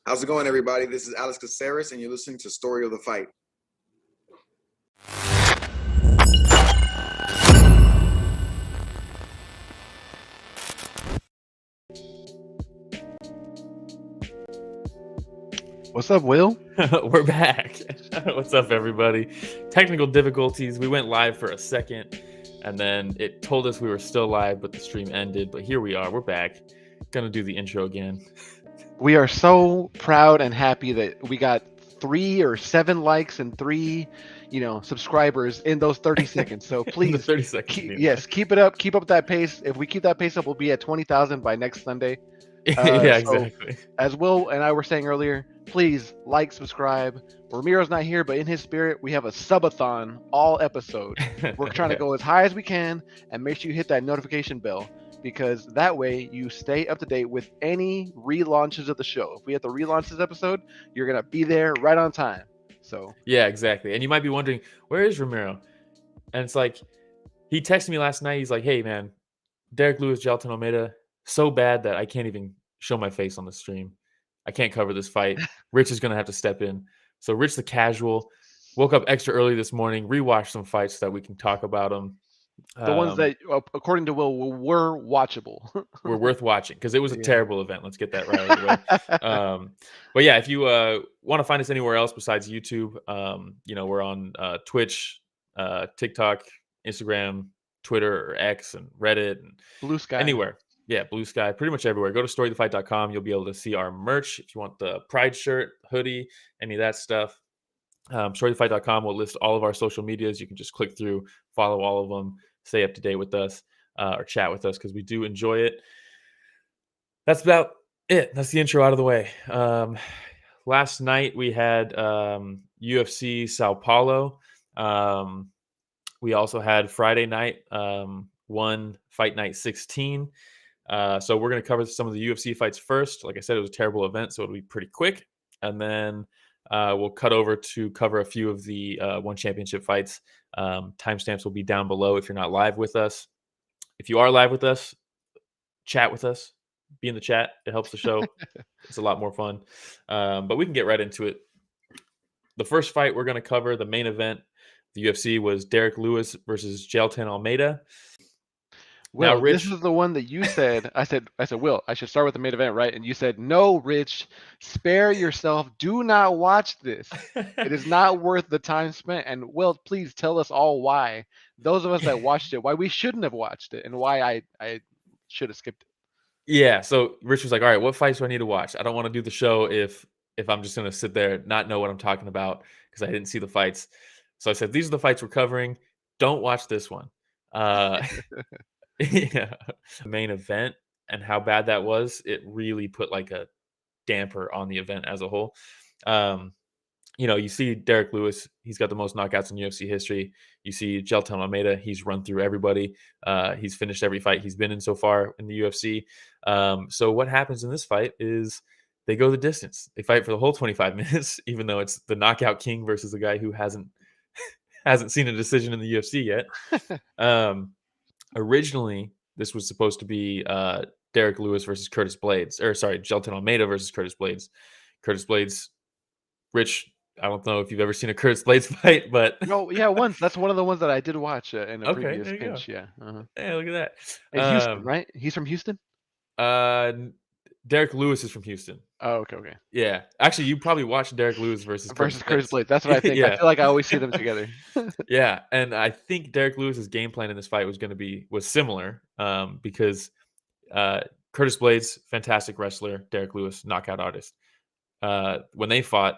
How's it going, everybody? This is Alex Caceres, and you're listening to Story of the Fight. What's up, Will? We're back. What's up, everybody? Technical difficulties. We went live for a second, and then it told us we were still live, but the stream ended. But here we are. We're back. Gonna do the intro again. We are so proud and happy that we got 3 or 7 likes and 3, subscribers in those 30 seconds. So please, 30 seconds. Keep it up. Keep up that pace. If we keep that pace up, we'll be at 20,000 by next Sunday. Yeah, exactly. As Will and I were saying earlier, please like, subscribe. Ramiro's not here, but in his spirit, we have a subathon all episode. We're trying to go as high as we can, and make sure you hit that notification bell, because that way you stay up to date with any relaunches of the show. If we have to relaunch this episode, you're gonna be there right on time. So yeah, exactly. And you might be wondering, where is Ramiro? And it's like, he texted me last night. He's like, hey man, Derrick Lewis, Jailton Almeida, so bad that I can't even show my face on the stream. I can't cover this fight. Rich is going to have to step in. So Rich the casual woke up extra early this morning, rewatched some fights so that we can talk about them. The ones that, according to Will, were watchable. Were worth watching, because it was a terrible event. Let's get that right out of the way. But yeah, if you want to find us anywhere else besides YouTube, we're on Twitch, TikTok, Instagram, Twitter, or X, and Reddit, and Blue Sky. Anywhere. Yeah, Blue Sky, pretty much everywhere. Go to storythefight.com. You'll be able to see our merch. If you want the Pride shirt, hoodie, any of that stuff, storythefight.com will list all of our social medias. You can just click through, follow all of them, stay up to date with us, or chat with us, because we do enjoy it. That's about it. That's the intro out of the way. Last night we had UFC Sao Paulo. We also had Friday night, One Fight Night 16. So we're going to cover some of the UFC fights first. Like I said, it was a terrible event, so it'll be pretty quick. And then we'll cut over to cover a few of the One Championship fights. Timestamps will be down below if you're not live with us. If you are live with us, chat with us. Be in the chat. It helps the show. It's a lot more fun. But we can get right into it. The first fight we're going to cover, the main event, the UFC, was Derrick Lewis versus Jailton Almeida. Will, now, Rich, this is the one that you said. I said, Will, I should start with the main event, right? And you said, no, Rich, spare yourself. Do not watch this. It is not worth the time spent. And Will, please tell us all why. Those of us that watched it, why we shouldn't have watched it, and why I should have skipped it. Yeah. So Rich was like, all right, what fights do I need to watch? I don't want to do the show if I'm just going to sit there, not know what I'm talking about, because I didn't see the fights. So I said, these are the fights we're covering. Don't watch this one. Yeah, the main event and how bad that was, it really put like a damper on the event as a whole. You see Derrick Lewis, he's got the most knockouts in UFC history. You see Jailton Almeida, he's run through everybody. He's finished every fight he's been in so far in the UFC. So what happens in this fight is they go the distance. They fight for the whole 25 minutes, even though it's the knockout king versus a guy who hasn't seen a decision in the UFC yet. Originally, this was supposed to be Derrick Lewis versus Curtis Blades, Jailton Almeida versus Curtis Blades. Curtis Blades, Rich, I don't know if you've ever seen a Curtis Blades fight, but yeah, once. That's one of the ones that I did watch in a previous pinch. Go. Yeah. Uh-huh. Hey, look at that. Houston, right? He's from Houston. Derrick Lewis is from Houston. Oh, okay. Yeah, actually, you probably watched Derrick Lewis versus Curtis Blades. That's what I think. Yeah. I feel like I always see them together. Yeah, and I think Derrick Lewis's game plan in this fight was similar, because Curtis Blades, fantastic wrestler, Derrick Lewis, knockout artist. When they fought,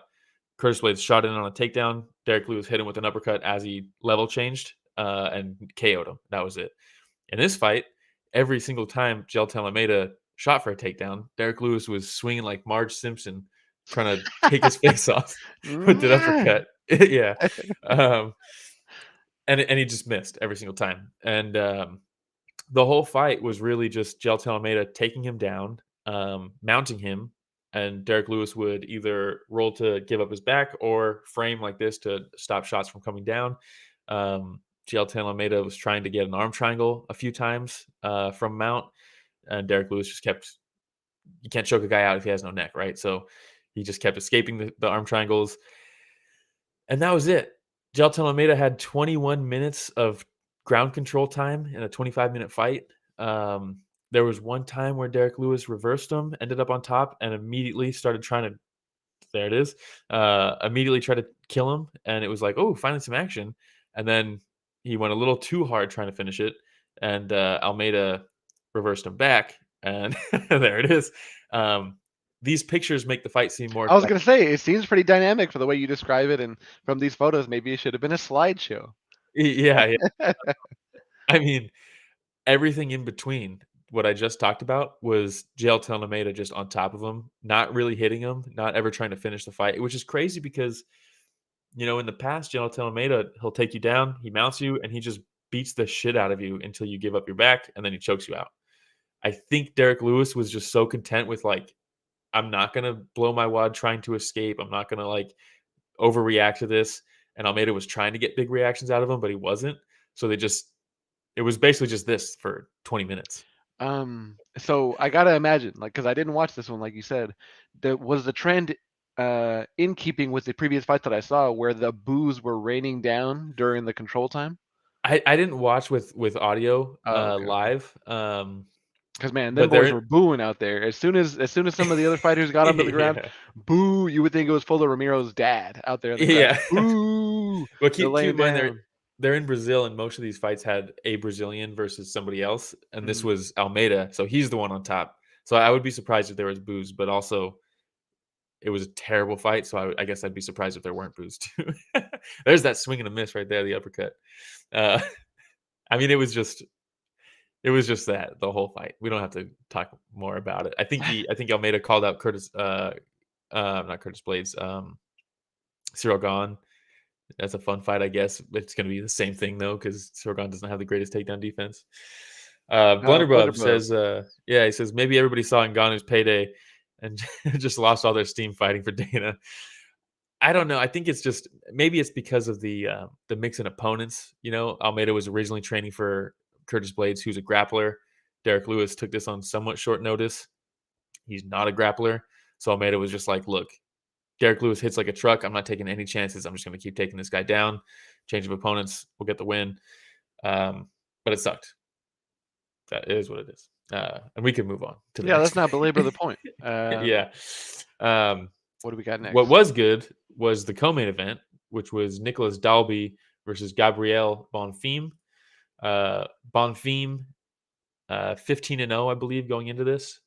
Curtis Blades shot in on a takedown. Derrick Lewis hit him with an uppercut as he level changed and KO'd him. That was it. In this fight, every single time Jailton Almeida shot for a takedown, Derrick Lewis was swinging like Marge Simpson, trying to take his face off with the uppercut. Yeah. And he just missed every single time. And the whole fight was really just Jailton Almeida taking him down, mounting him, and Derrick Lewis would either roll to give up his back or frame like this to stop shots from coming down. Jailton Almeida was trying to get an arm triangle a few times from mount, and Derrick Lewis just kept, you can't choke a guy out if he has no neck, right? So He just kept escaping the arm triangles. And that was it. Jailton Almeida had 21 minutes of ground control time in a 25-minute fight. There was one time where Derrick Lewis reversed him, ended up on top, and immediately started trying to there it is. Immediately tried to kill him, and it was like, oh, finally some action. And then he went a little too hard trying to finish it, and Almeida reversed him back, and there it is. These pictures make the fight seem more. I was gonna say it seems pretty dynamic for the way you describe it, and from these photos, maybe it should have been a slideshow. Yeah. I mean, everything in between what I just talked about was Jailton Almeida just on top of him, not really hitting him, not ever trying to finish the fight, which is crazy because, in the past, Jailton Almeida, he'll take you down, he mounts you, and he just beats the shit out of you until you give up your back, and then he chokes you out. I think Derrick Lewis was just so content with, like, I'm not going to blow my wad trying to escape. I'm not going to, like, overreact to this. And Almeida was trying to get big reactions out of him, but he wasn't. So it was basically just this for 20 minutes. So I gotta imagine, like, because I didn't watch this one, like you said, was the trend in keeping with the previous fights that I saw, where the boos were raining down during the control time. I didn't watch with audio okay. live. Because man, them boys were booing out there. As soon as some of the other fighters got onto the ground, boo! You would think it was full of Ramiro's dad out there. In the ground. Boo! Well, keep in mind they're in Brazil, and most of these fights had a Brazilian versus somebody else, and this was Almeida, so he's the one on top. So I would be surprised if there was boos, but also it was a terrible fight, so I guess I'd be surprised if there weren't boos too. There's that swing and a miss right there, the uppercut. I mean, it was just that the whole fight. We don't have to talk more about it. I think Almeida called out not Curtis Blades, Cyril Gahn. That's a fun fight, I guess. It's going to be the same thing, though, because Cyril Gahn doesn't have the greatest takedown defense. Blunderbub says, he says, maybe everybody saw Ngannou's payday and just lost all their steam fighting for Dana. I don't know. I think it's maybe it's because of the mix in opponents. Almeida was originally training for Curtis Blades, who's a grappler. Derrick Lewis took this on somewhat short notice. He's not a grappler. So Almeida was just like, look, Derrick Lewis hits like a truck. I'm not taking any chances. I'm just going to keep taking this guy down. Change of opponents. We'll get the win. But it sucked. That is what it is. And we can move on to the next let's not belabor the point. Yeah. What do we got next? What was good was the co-main event, which was Nicolas Dalby versus Gabriel Bonfim. Bonfim, 15-0, I believe, going into this.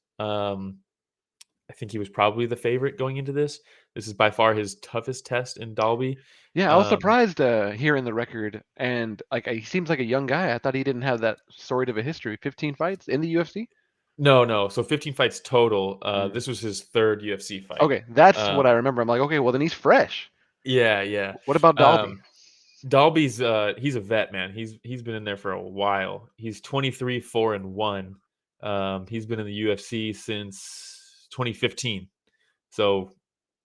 I think he was probably the favorite going into this. This is by far his toughest test in Dalby. Yeah, I was surprised hearing the record, and like he seems like a young guy. I thought he didn't have that sordid of a history. 15 fights in the UFC? No. So 15 fights total. This was his third UFC fight. Okay, that's what I remember. I'm like, okay, well then he's fresh. Yeah. What about Dalby? Dalby's he's a vet, man. He's been in there for a while. He's 23-4-1. He's been in the UFC since 2015. So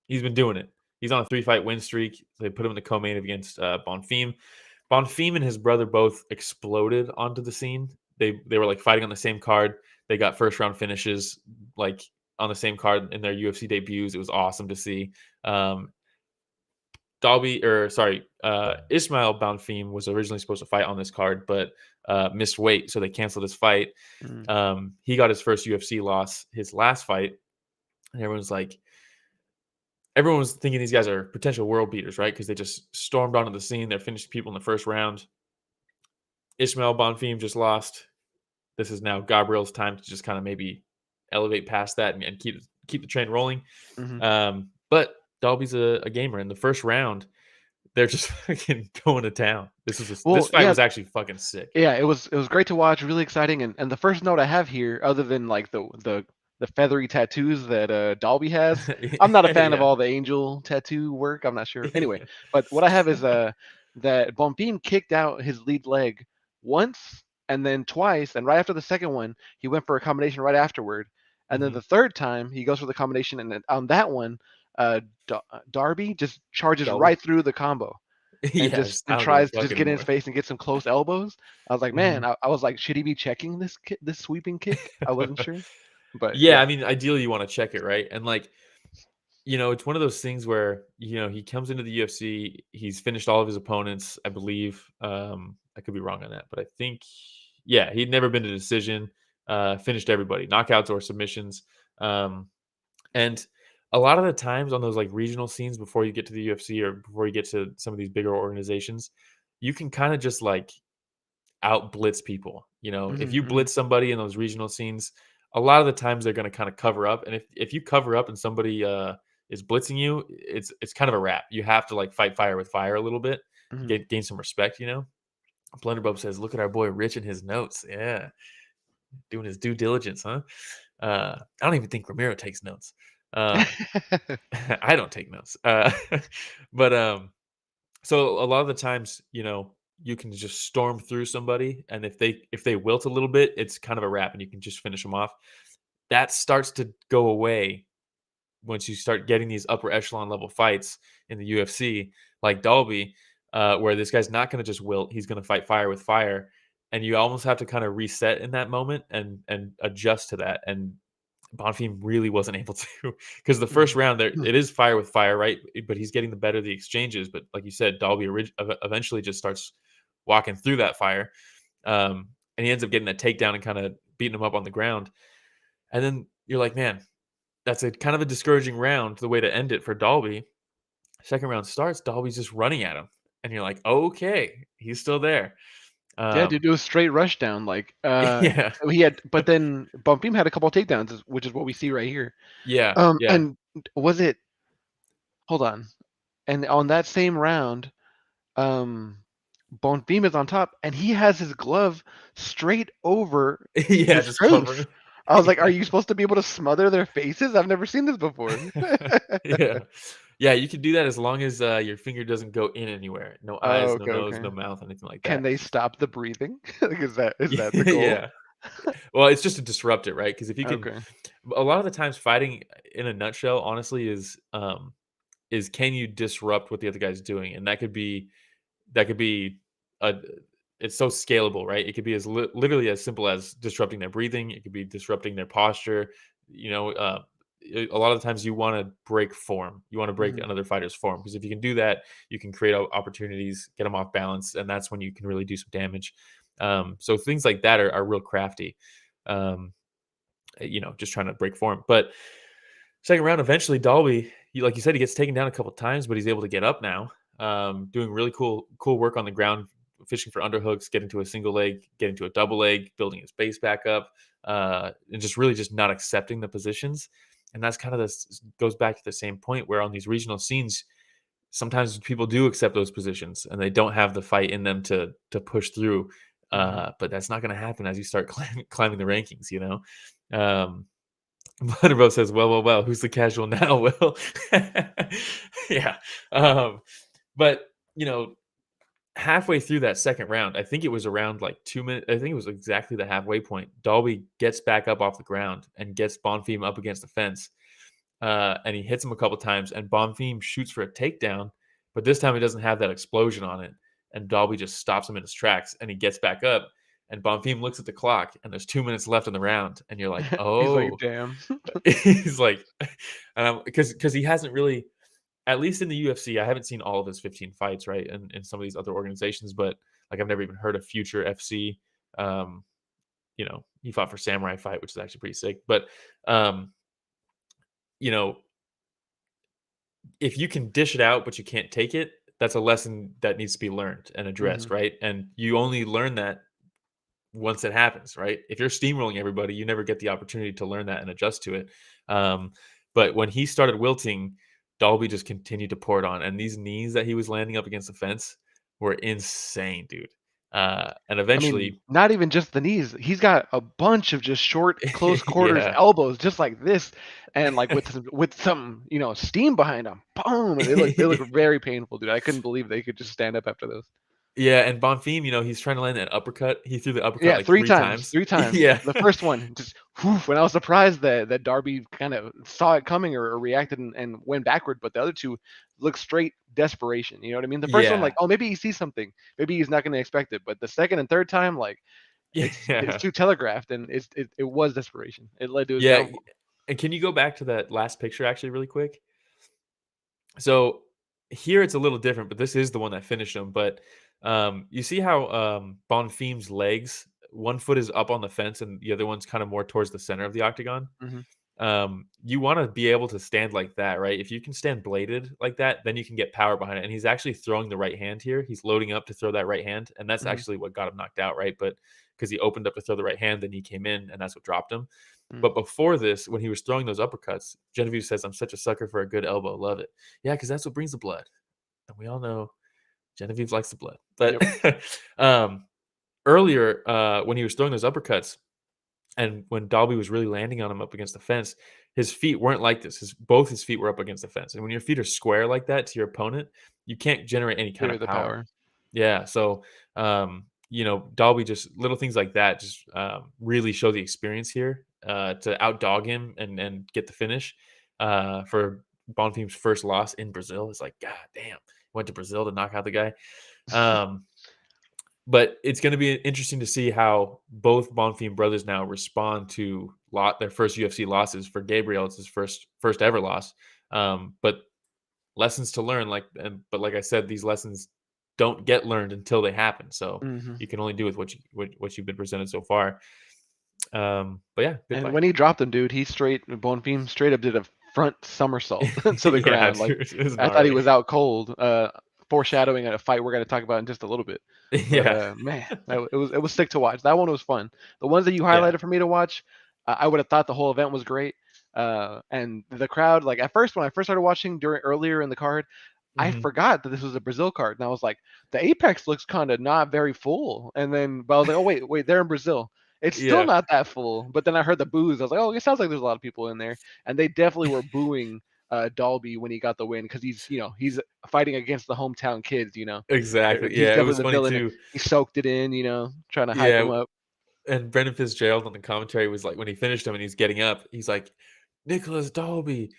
he's been doing it. He's on a 3-fight win streak. They put him in the co-main against Bonfim. Bonfim and his brother both exploded onto the scene. They were like fighting on the same card. They got first round finishes like on the same card in their UFC debuts. It was awesome to see. Ismail Bonfim was originally supposed to fight on this card, but missed weight, so they canceled his fight. He got his first UFC loss, his last fight, and everyone was thinking these guys are potential world beaters, right? Because they just stormed onto the scene. They're finishing people in the first round. Ismail Bonfim just lost. This is now Gabriel's time to just kind of maybe elevate past that and keep the train rolling. But Dalby's a gamer. In the first round, they're just fucking going to town. This fight was actually fucking sick. Yeah, it was great to watch, really exciting. And the first note I have here, other than like the feathery tattoos that Dalby has, I'm not a fan of all the angel tattoo work. I'm not sure. Anyway, but what I have is that Bonfim kicked out his lead leg once and then twice, and right after the second one, he went for a combination right afterward. And then the third time, he goes for the combination, and then on that one, Darby just charges right through the combo and tries to just get in his face and get some close elbows. I was like, man, I was like, should he be checking this sweeping kick? I wasn't sure. But yeah, I mean, ideally you want to check it, right? And like, it's one of those things where, he comes into the UFC, he's finished all of his opponents, I believe. I could be wrong on that, but I think, yeah, he'd never been to decision, finished everybody, knockouts or submissions. Um, and a lot of the times on those like regional scenes before you get to the UFC or before you get to some of these bigger organizations, you can kind of just like out blitz people. If you Mm-hmm. blitz somebody in those regional scenes, a lot of the times they're going to kind of cover up. And if you cover up and somebody is blitzing you, it's kind of a wrap. You have to like fight fire with fire a little bit, Mm-hmm. gain some respect. Blunderbub says, "Look at our boy Rich and his notes. Yeah, doing his due diligence, huh?" I don't even think Ramiro takes notes. Um, I don't take notes. But so a lot of the times, you can just storm through somebody, and if they wilt a little bit, it's kind of a wrap, and you can just finish them off. That starts to go away once you start getting these upper echelon level fights in the UFC, like Dalby, where this guy's not going to just wilt; he's going to fight fire with fire, and you almost have to kind of reset in that moment and adjust to that. And Bonfim really wasn't able to, because the first round there it is fire with fire, right? But he's getting the better of the exchanges. But like you said, Dalby eventually just starts walking through that fire, and he ends up getting that takedown and kind of beating him up on the ground. And then you're like, man, that's a kind of a discouraging round. The way to end it for Dalby. Second round starts, Dalby's just running at him, and you're like, okay, he's still there. Yeah, dude, it was straight rush down. Like, Yeah, he had, but then Bonfim had a couple takedowns, which is what we see right here. yeah, yeah, And was it? Hold on. And on that same round, um, Bonfim is on top, and he has his glove straight over yeah, his just face. covering. I was like, "Are Yeah. you supposed to be able to smother their faces? I've never seen this before." Yeah. Yeah, you can do that as long as, your finger doesn't go in anywhere. No Oh, eyes, no okay, nose, okay. no mouth, anything like Can that. they stop the breathing? Like, is that the goal? Yeah. Well, it's just to disrupt it, right? Because if you can Okay. a lot of the times fighting in a nutshell, honestly, is can you disrupt what the other guy's doing? And that could be a it's so scalable, right? It could be as literally as simple as disrupting their breathing. It could be disrupting their posture. A lot of the times you want to break form. You want to break Mhm. another fighter's form, because if you can do that, you can create opportunities, get them off balance, and that's when you can really do some damage. So things like that are real crafty. Um, just trying to break form. But second round, eventually Dalby, like you said, he gets taken down a couple times, but he's able to get up now. Doing really cool work on the ground, fishing for underhooks, getting to a single leg, getting to a double leg, building his base back up, and just really just not accepting the positions. And that's kind of this goes back to the same point where on these regional scenes, sometimes people do accept those positions and they don't have the fight in them to push through. Mhm. But that's not going to happen as you start climbing the rankings. Um, Butterbell says, well, who's the casual now? Well, yeah. But, halfway through that second round, I think it was around like 2 minutes. I think it was exactly the halfway point. Dalby gets back up off the ground and gets Bonfim up against the fence. And he hits him a couple times, and Bonfim shoots for a takedown, but this time it doesn't have that explosion on it. And Dalby just stops him in his tracks, and he gets back up. And Bonfim looks at the clock, and there's 2 minutes left in the round, and you're like, He's like, oh, "Damn." he's like, because he hasn't really, at least in the UFC, I haven't seen all of his 15 fights, right, and in some of these other organizations, but like I've never even heard of Future FC. Um, he fought for Samurai Fight, which is actually pretty sick. But um, you know, if you can dish it out but you can't take it, that's a lesson that needs to be learned and addressed, Mhm. right? And you only learn that once it happens, right? If you're steamrolling everybody, you never get the opportunity to learn that and adjust to it. Um, but when he started wilting, Dalby just continued to pour it on, and these knees that he was landing up against the fence were insane, dude. And I mean, eventually, not even just the knees. He's got a bunch of just short, close quarters yeah, elbows, just like this, and like with some steam behind them. Boom! And they look very painful, dude. I couldn't believe they could just stand up after those. yeah. And Bonfim, he's trying to land that uppercut. He threw the uppercut Yeah, like three three times, times. 3 times. Yeah, The first one just whoof, and I was surprised that Darby kind of saw it coming or reacted and went backward, but the other two look straight desperation. You know what I mean? The first one, yeah, like, oh, maybe he sees something, maybe he's not going to expect it, but the second and third time, like, it's yeah. too telegraphed, and it was desperation. It led to his Yeah, downfall. and can you go back to that last picture actually really quick? So here it's a little different, but this is the one that finished him. But you see how Bonfim's legs, one foot is up on the fence and the other one's kind of more towards the center of the octagon. Mhm. You want to be able to stand like that, right? If you can stand bladed like that, then you can get power behind it. And he's actually throwing the right hand here. He's loading up to throw that right hand, and that's Mhm. actually what got him knocked out, right? But because he opened up to throw the right hand, then he came in, and that's what dropped him. Mhm. But before this, when he was throwing those uppercuts, Genevieve says, "I'm such a sucker for a good elbow. Love it." Yeah, because that's what brings the blood, and we all know Genevieve likes the blood. But Yep. um, earlier, when he was throwing those uppercuts, and when Dalby was really landing on him up against the fence, his feet weren't like this. Both his feet were up against the fence. And when your feet are square like that to your opponent, you can't generate any kind of Generate the power. power. Yeah. So, Dalby, just little things like that just really show the experience here to outdog him and get the finish for Bonfim's first loss in Brazil. It's like, God damn, went to Brazil to knock out the guy. Um, but it's going to be interesting to see how both Bonfim brothers now respond to their first UFC losses. For Gabriel, it's his first ever loss. But lessons to learn, but like I said, these lessons don't get learned until they happen. So Mhm. you can only do with what you've been presented so far. But yeah, good And fight. when he dropped him, dude, Bonfim straight up did a front somersault to the Yeah, ground. Like, dude, it was I thought he gnarly. was out cold. Foreshadowing a fight we're gonna talk about in just a little bit. But Yeah, man, it was sick to watch. That one was fun. The ones that you yeah, highlighted for me to watch, I would have thought the whole event was great. And the crowd, like at first when I first started watching earlier in the card, I hmm forgot that this was a Brazil card, and I was like, the Apex looks kind of not very full. And then, but I was like, oh wait, they're in Brazil. It's still yeah, not that full. But then I heard the boos. I was like, oh, it sounds like there's a lot of people in there, and they definitely were booing Dalby when he got the win because he's fighting against the hometown kids. exactly. He's Yeah, it was definitely the funny villain. too. He soaked it in, trying to hype Yeah, him up. and Brendan Fitzgerald on the commentary was like, when he finished him and he's getting up, he's like, Nicolas Dalby,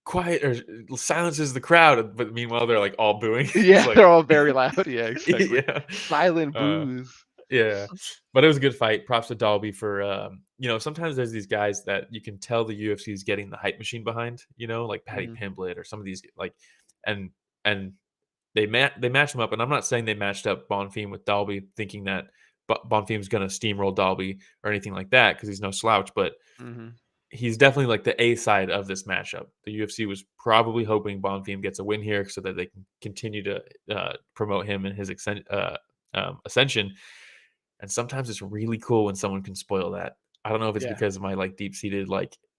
quiet or silences the crowd. But meanwhile, they're like all booing. It's Yeah, like, they're all very loud. Yeah, exactly. yeah, Silent uh, boos. yeah. But it was a good fight. Props to Dalby for, sometimes there's these guys that you can tell the UFC is getting the hype machine behind, like Paddy Mhm. Pimblett or some of these, and, and they matched them up. And I'm not saying they matched up Bonfim with Dalby thinking that Bonfim's going to steamroll Dalby or anything like that because he's no slouch, but Mhm. he's definitely like the A side of this matchup. The UFC was probably hoping Bonfim gets a win here so that they can continue to promote him and his ascension. And sometimes it's really cool when someone can spoil that. I don't know if it's Yeah. because of my deep seated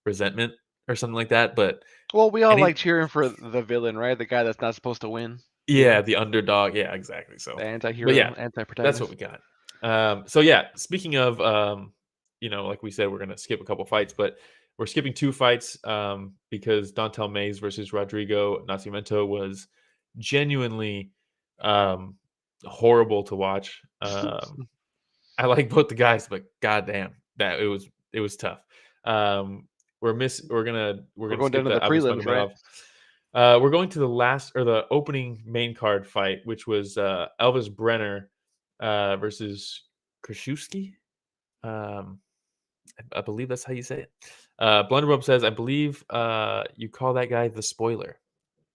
resentment or something like that, but Well, we all any like cheering for the villain, right? The guy that's not supposed to win. yeah, the underdog, yeah, exactly. The So, but yeah, anti-hero, that's what anti-protagonist. we got. So yeah, speaking of like we said, we're gonna skip a couple fights, but we're skipping two fights because Dontel Mays versus Rodrigo Nascimento was genuinely um horrible to watch. I like both the guys, but goddamn, that it was tough. We're We're gonna going down skip to the the Alves prelims, right? Magomedov. We're going to the last or the opening main card fight, which was Elvis Brener versus Kruschewsky. Um, I believe that's how you say it. Blunderbob says, I believe you call that guy the spoiler.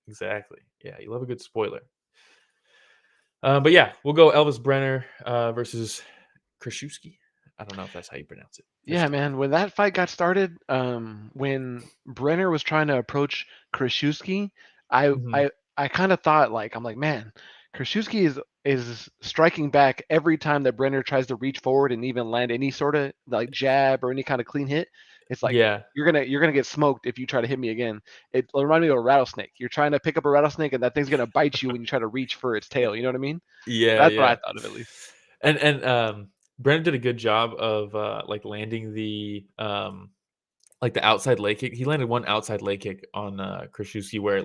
Exactly. Yeah, you love a good spoiler. But yeah, we'll go Elvis Brener versus Kruschewsky. I don't know if that's how you pronounce it. Fish Yeah, talk. man. When that fight got started, when Brenner was trying to approach Kruschewsky, I Mhm. I I kind of thought like I'm like, man, Kruschewsky is striking back every time that Brenner tries to reach forward and even land any sort of like jab or any kind of clean hit. It's like Yeah. you're gonna get smoked if you try to hit me again. It reminded me of a rattlesnake. You're trying to pick up a rattlesnake and that thing's gonna bite you when you try to reach for its tail. You know what I mean? Yeah, That's what I yeah. thought of at least. And Brennan did a good job of landing the outside leg kick. He landed one outside leg kick on Krzyzewski where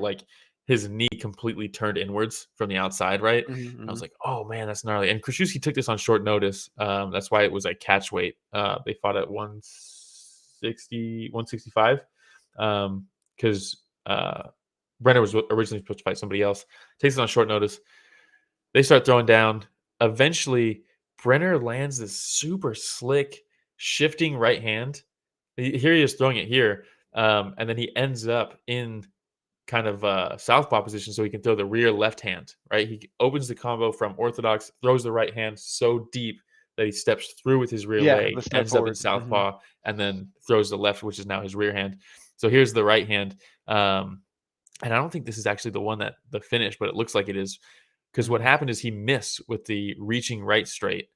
his knee completely turned inwards from the outside, right? Hmm. I was Hmm. like, oh man, that's gnarly. And Krzyzewski took this on short notice. That's why it was like catch weight. They fought at 160, 165. Because Brenner was originally supposed to fight somebody else. Takes it on short notice. They start throwing down. Eventually, Brenner lands this super slick shifting right hand. Here he is throwing it here, and then he ends up in kind of southpaw position so he can throw the rear left hand, right? He opens the combo from orthodox, throws the right hand so deep that he steps through with his rear Yeah, leg, the step ends up in forward. southpaw, and then throws the left, which is now his rear hand. So here's the right hand. And I don't think this is actually the one that the finish, but it looks like it is. Because what happened is he missed with the reaching right straight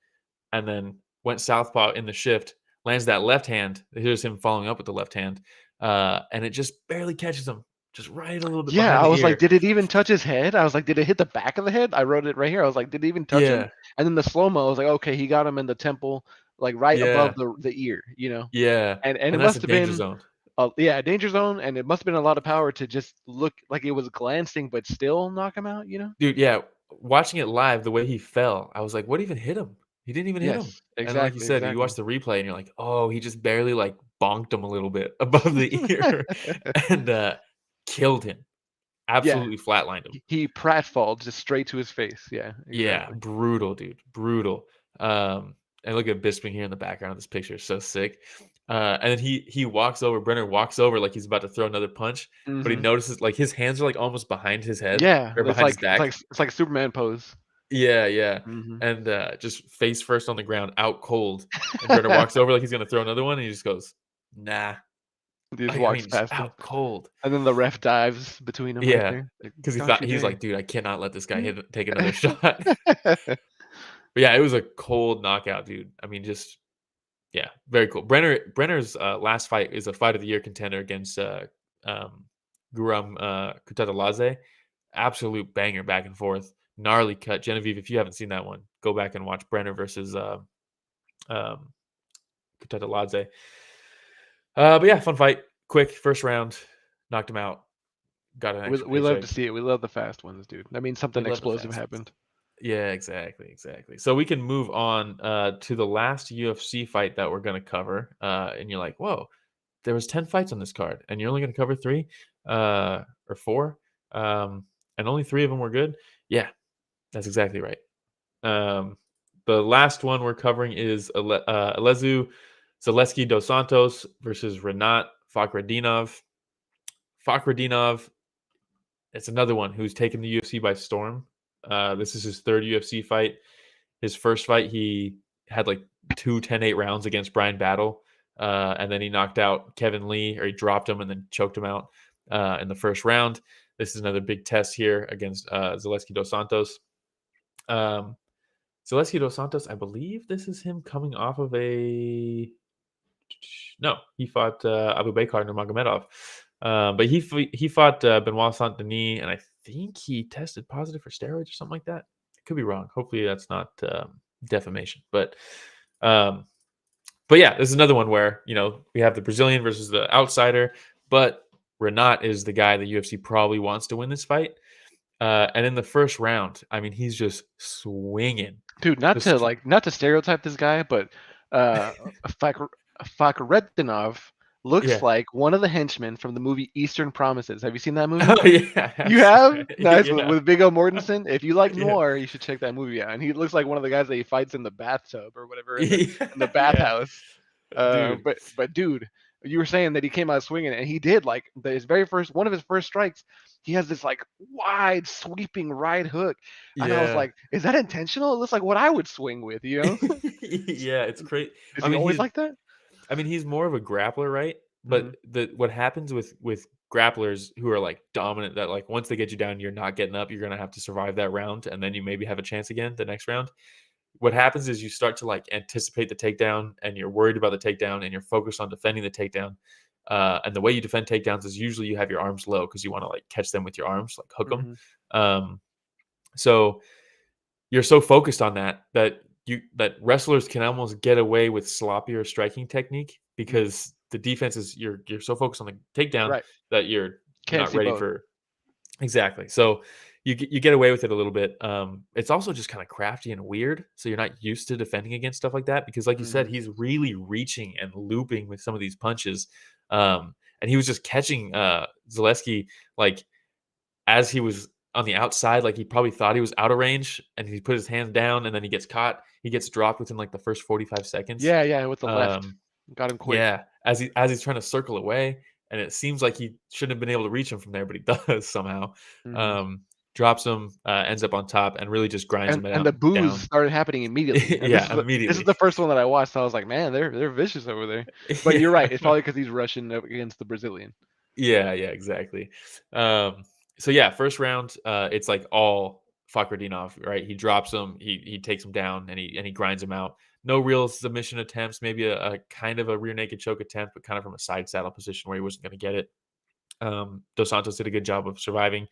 and then went southpaw in the shift, lands that left hand. Here's him following up with the left hand. And it just barely catches him, just right a little bit Yeah, behind I the was like, ear. did it even touch his head? I was like, did it hit the back of the head? I wrote it right here. I was like, did it even touch him? Yeah. And then the slow-mo, I was like, okay, he got him in the temple, like right above Yeah. the ear, you know? Yeah. And it And that's must a have danger been, zone. danger zone, and it must have been a lot of power to just look like it was glancing, but still knock him out, you know? Dude, yeah. Watching it live, the way he fell, I was like, what even hit him? He didn't even hit him. Yes, And like you exactly, said, you watch the replay and you're like, oh, he just barely like bonked him a little bit above the ear and killed him. Yeah, Absolutely flatlined him. he pratfalled just straight to his face. Yeah, Yeah, exactly. brutal, dude. Brutal. And look at Bisping here in the background of this picture. So sick. And then he walks over, Brener walks over like he's about to throw another punch, but he notices like his hands are like almost behind his head Yeah, or behind his back. it's like a Superman pose. Yeah, yeah. Mhm. And just face first on the ground, out cold. And Brener walks over like he's gonna throw another one, and he just goes, nah. He just I walks mean, just past him, out cold. and then the ref dives between them right Yeah. there. Like, Because don't you he's dare. like, dude, I cannot let this guy take another shot. But yeah, it was a cold knockout, dude. I mean, just yeah, very cool. Brenner's last fight is a fight of the year contender against Guram Kutadalaze. Absolute banger back and forth. Gnarly cut. Genevieve, if you haven't seen that one, go back and watch Brener versus um, Kutadalaze. But yeah, fun fight. Quick first round, knocked him out. Got an extra We love paycheck. to see it. We love the fast ones, dude. That means We something love the explosive fast ones. happened. Yeah, exactly. So we can move on to the last UFC fight that we're going to cover. And you're like, whoa, there was 10 fights on this card, and you're only going to cover 3 or 4, and only 3 of them were good. Yeah, that's exactly right. The last one we're covering is Elizeu Zaleski dos Santos versus Rinat Fakhretdinov. Fakhretdinov, it's another one who's taken the UFC by storm. This is his 3rd UFC fight. His first fight, he had like 2 10-8 rounds against Brian Battle. And then he knocked out Kevin Lee, or he dropped him and then choked him out in the first round. This is another big test here against Zaleski dos Santos. Zaleski dos Santos, I believe this is him coming off of a... No, he fought Abu Bakar Nurmagomedov. But he fought Benoit Saint Denis, and I think he tested positive for steroids or something like that. I could be wrong. Hopefully that's not defamation. But yeah, this is another one where, we have the Brazilian versus the outsider, but Rinat is the guy the UFC probably wants to win this fight. And in the first round, I mean, he's just swinging. Dude, not to stereotype this guy, but Fakhretdinov looks like one of the henchmen from the movie Eastern Promises. Have you seen that movie? Oh, yeah. You have? Nice. Yeah. With Viggo Mortensen. If you like Yeah. noir, you should check that movie out. And he looks like one of the guys that he fights in the bathtub or whatever, in the bathhouse. Dude. But dude, you were saying that he came out swinging, and he did. Like one of his first strikes, he has this like wide sweeping right hook, and I was like, is that intentional? It looks like what I would swing with, you know? Yeah, it's great. Is he always like that? I mean, he's more of a grappler, right? But what happens with grapplers who are like dominant, that like once they get you down, you're not getting up. You're gonna have to survive that round, and then you maybe have a chance again the next round. What happens is you start to like anticipate the takedown, and you're worried about the takedown, and you're focused on defending the takedown. And the way you defend takedowns is usually you have your arms low because you want to like catch them with your arms, like hook them. So you're so focused on that wrestlers can almost get away with sloppier striking technique because the defense is you're so focused on the takedown that you're not ready for. Exactly. So you get away with it a little bit. It's also just kind of crafty and weird. So you're not used to defending against stuff like that because, like you said, he's really reaching and looping with some of these punches. And he was just catching Zaleski like as he was on the outside, like he probably thought he was out of range, and he put his hands down, and then he gets caught. He gets dropped within like the first 45 seconds. Yeah, with the left. Got him quick. Yeah, as he's trying to circle away, and it seems like he shouldn't have been able to reach him from there, but he does somehow. Mhm. Drops him, ends up on top, and really just grinds him And the boos down. started happening immediately. And Yeah, this is immediately. the first one that I watched. So I was like, man, they're vicious over there. But you're right. It's probably because he's Russian up against the Brazilian. Yeah, exactly. So yeah, first round, it's like all Fakhretdinov, right? He drops him, he takes him down, and he grinds him out. No real submission attempts, maybe a kind of a rear naked choke attempt, but kind of from a side saddle position where he wasn't going to get it. Dos Santos did a good job of surviving.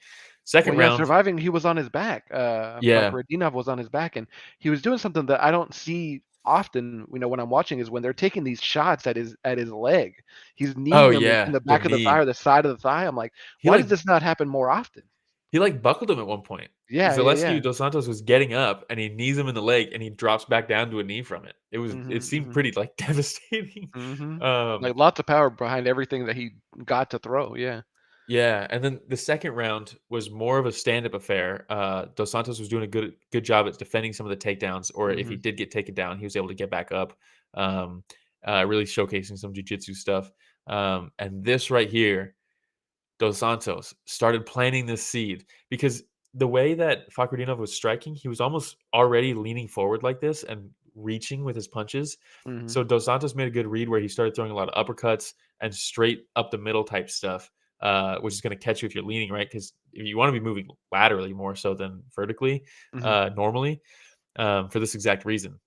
Well, Second yeah, round, surviving, he was on his back. yeah. Fakhretdinov was on his back, and he was doing something that I don't see often. When I'm watching, is when they're taking these shots at his leg. He's Oh kneeing him in yeah, the the back of the thigh knee. or the side of the thigh. I'm like, He why does like this not happen more often? he like buckled him at one point. Yeah, yeah, Zaleski yeah. Dos Santos was getting up and he knees him in the leg and he drops back down to a knee from it. It Mhm, seemed mhm, pretty like devastating. mhm. Um Like lots of power behind everything that he got to throw. Yeah. Yeah, and then the second round was more of a stand-up affair. Dos Santos was doing a good job at defending some of the takedowns, or if he Mhm, did get taken down, he was able to get back up. Um, really showcasing some jiu-jitsu stuff. And this right here, Dos Santos started planting this seed because the way that Fakhretdinov was striking, he was almost already leaning forward like this and reaching with his punches. mhm, So Dos Santos made a good read where he started throwing a lot of uppercuts and straight up the middle type stuff, which is going to catch you if you're leaning, right? Because you want to be moving laterally more so than vertically, mhm. normally, for this exact reason.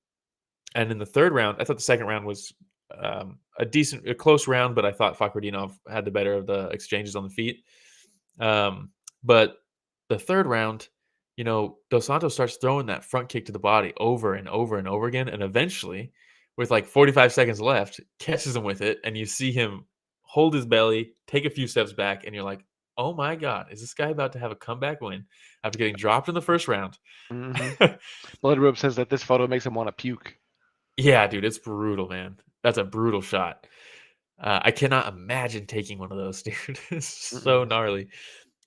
And in the third round, I thought the second round was a close round, but I thought Fakhretdinov had the better of the exchanges on the feet. But the third round, Dos Santos starts throwing that front kick to the body over and over and over again, and eventually, with like 45 seconds left, catches him with it, and you see him hold his belly, take a few steps back, and you're like, "Oh my god, is this guy about to have a comeback win after getting dropped in the first round?" Mhm. Blood Rope says that this photo makes him want to puke. Yeah, dude, it's brutal, man. That's a brutal shot. I cannot imagine taking one of those, dude. It's so Mm-mm. gnarly.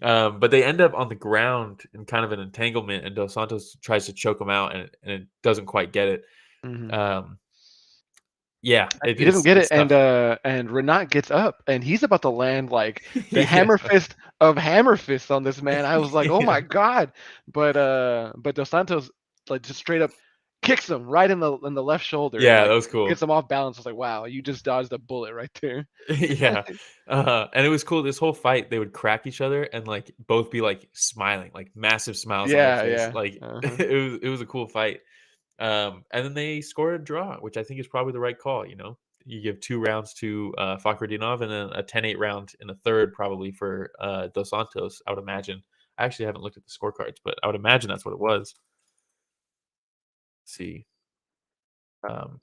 But they end up on the ground in kind of an entanglement, and Dos Santos tries to choke him out, and it doesn't quite get it. Mhm. Um, yeah, He doesn't get it, it's tough. and Rinat gets up, and he's about to land like the Yeah, hammer fist of hammer fists on this man. I was like, oh yeah, my god! But Dos Santos like just straight up kicks him right in the left shoulder and yeah. That like was gets cool. him off balance. I was like, wow, you just dodged a bullet right there. Yeah, and it was cool. This whole fight, they would crack each other and like both be like smiling, like massive smiles on their Yeah, face. yeah. Like Uh-huh. it was a cool fight. And then they scored a draw, which I think is probably the right call. You give 2 rounds to Fakhretdinov and then a 10-8 round in the third, probably for Dos Santos. I would imagine. I actually haven't looked at the scorecards, but I would imagine that's what it was. Let's see, um,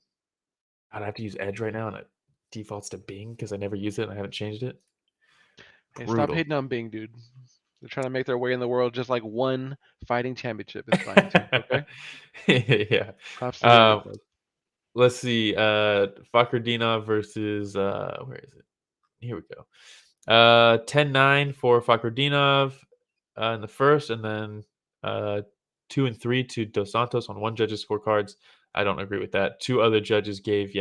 I'd have to use Edge right now, and it defaults to Bing because I never use it and I haven't changed it. Hey, stop Brutal. hating on Bing, dude. They're trying to make their way in the world just like one fighting championship is trying to. Okay, Yeah. props to them, Um, because let's see. Fakhretdinov versus where is it? Here we go. 10-9 for Fakhretdinov in the first, and then 2 and 3 to Dos Santos on one judge's scorecards. I don't agree with that. Two other judges gave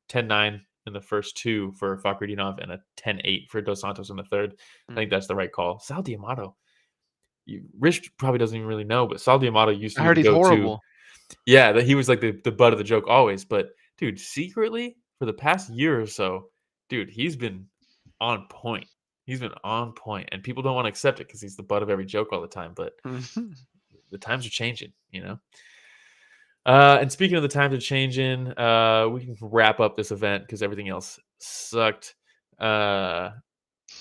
10-9 in the first two for Fakhretdinov and a 10-8 for Dos Santos in the third. I think that's the right call. Sal Diamato, Rich probably doesn't even really know, but Sal Diamato used I to be heard the he's go-to. horrible. Yeah, that he was like the butt of the joke always. But dude, secretly for the past year or so, dude, he's been on point. He's been on point, and people don't want to accept it because he's the butt of every joke all the time. But the times are changing. And speaking of the times are changing, we can wrap up this event because everything else sucked. Uh,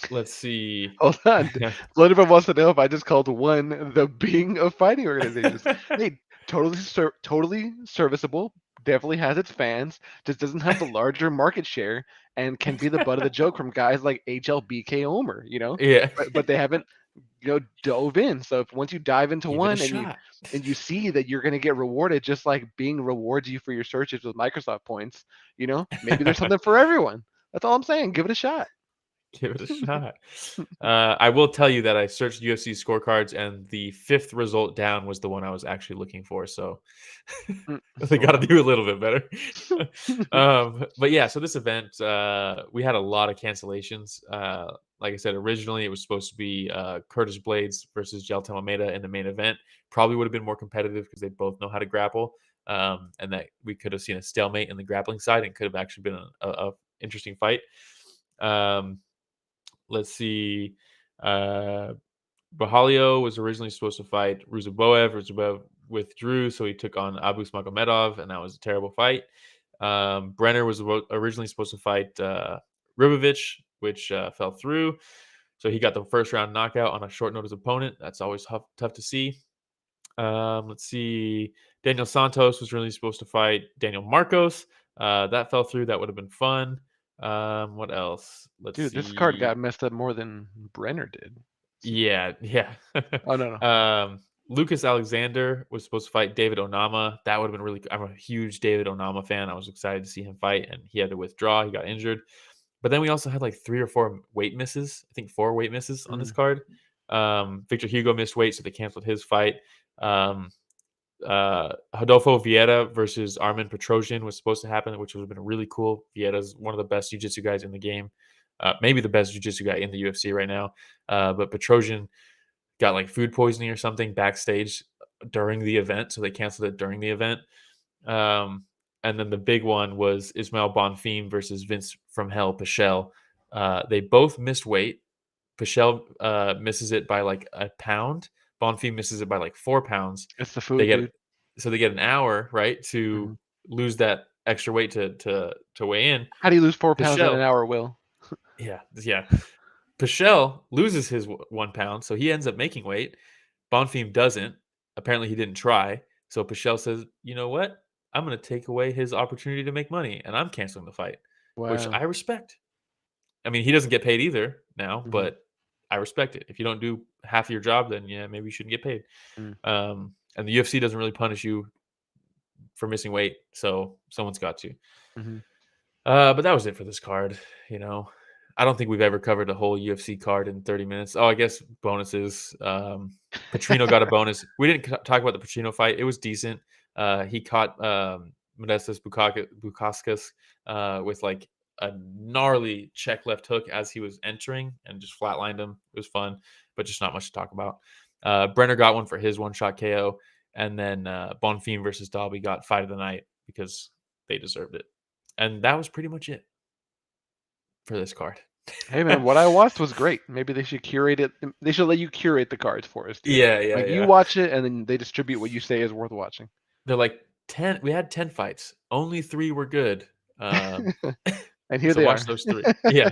let's see. Hold on. Bloodborne wants to know if I just called one the Bing of fighting organizations. Hey, totally serviceable. Definitely has its fans. Just doesn't have the larger market share and can be the butt of the joke from guys like HLBK Omer. Yeah, But they haven't dove in. So if once you dive into give it a one shot. and you see that you're going to get rewarded just like Bing rewards you for your searches with Microsoft points, maybe there's something for everyone. That's all I'm saying. Give it a shot. Give it a shot. I will tell you that I searched UFC scorecards, and the 5th result down was the one I was actually looking for. So they got to do a little bit better. But yeah, so this event, we had a lot of cancellations. Like I said, originally it was supposed to be Curtis Blades versus Jailton Almeida in the main event. Probably would have been more competitive because they both know how to grapple, and that we could have seen a stalemate in the grappling side and could have actually been a interesting fight. Let's see. Bahalio was originally supposed to fight Ruzaboev. Ruzaboev withdrew, so he took on Abus Magomedov, and that was a terrible fight. Brener was originally supposed to fight Ribovich, which fell through. So he got the first round knockout on a short notice opponent. That's always tough to see. Let's see. Daniel Santos was really supposed to fight Daniel Marcos. That fell through. That would have been fun. What else? Let's Dude, see. this card got messed up more than Brener did. Yeah. Oh no. Lucas Alexander was supposed to fight David Onama. That would have been really. I'm a huge David Onama fan. I was excited to see him fight, and he had to withdraw. He got injured. But then we also had like 3 or 4 weight misses. I think 4 weight misses on this card. Victor Hugo missed weight, so they canceled his fight. Rodolfo Vieira versus Armin Petrosian was supposed to happen, which would have been really cool. Vieira's one of the best jiu-jitsu guys in the game. Maybe the best jiu-jitsu guy in the UFC right now. But Petrosian got like food poisoning or something backstage during the event, so they canceled it during the event. And then the big one was Ismail Bonfim versus Vince from Hell Pichel. They both missed weight. Pichel misses it by like a pound. Bonfim misses it by like 4 pounds. It's the food, dude. So they get an hour, right, to lose that extra weight to weigh in. How do you lose 4 pounds in an hour, Will? Yeah. Pichel loses his 1 pound, so he ends up making weight. Bonfim doesn't. Apparently, he didn't try. So Pichel says, "You know what? I'm going to take away his opportunity to make money, and I'm canceling the fight," which I respect. I mean, he doesn't get paid either now, but I respect it. If you don't do half your job, then yeah, maybe you shouldn't get paid. And the UFC doesn't really punish you for missing weight, so someone's got to. But that was it for this card. I don't think we've ever covered a whole UFC card in 30 minutes. Oh, I guess bonuses. Petrino got a bonus. We didn't talk about the Petrino fight. It was decent. He caught Modestas Bukauskas with like a gnarly check left hook as he was entering and just flatlined him. It was fun, but just not much to talk about. Brener got one for his one-shot KO, and then Bonfim versus Dalby got fight of the night because they deserved it. And that was pretty much it for this card. Hey man, what I watched was great. Maybe they should curate it. They should let you curate the cards for us. Dude. Yeah. You watch it, and then they distribute what you say is worth watching. They're like 10. We had 10 fights. Only 3 were good. And here so they watch are. those 3. Yeah.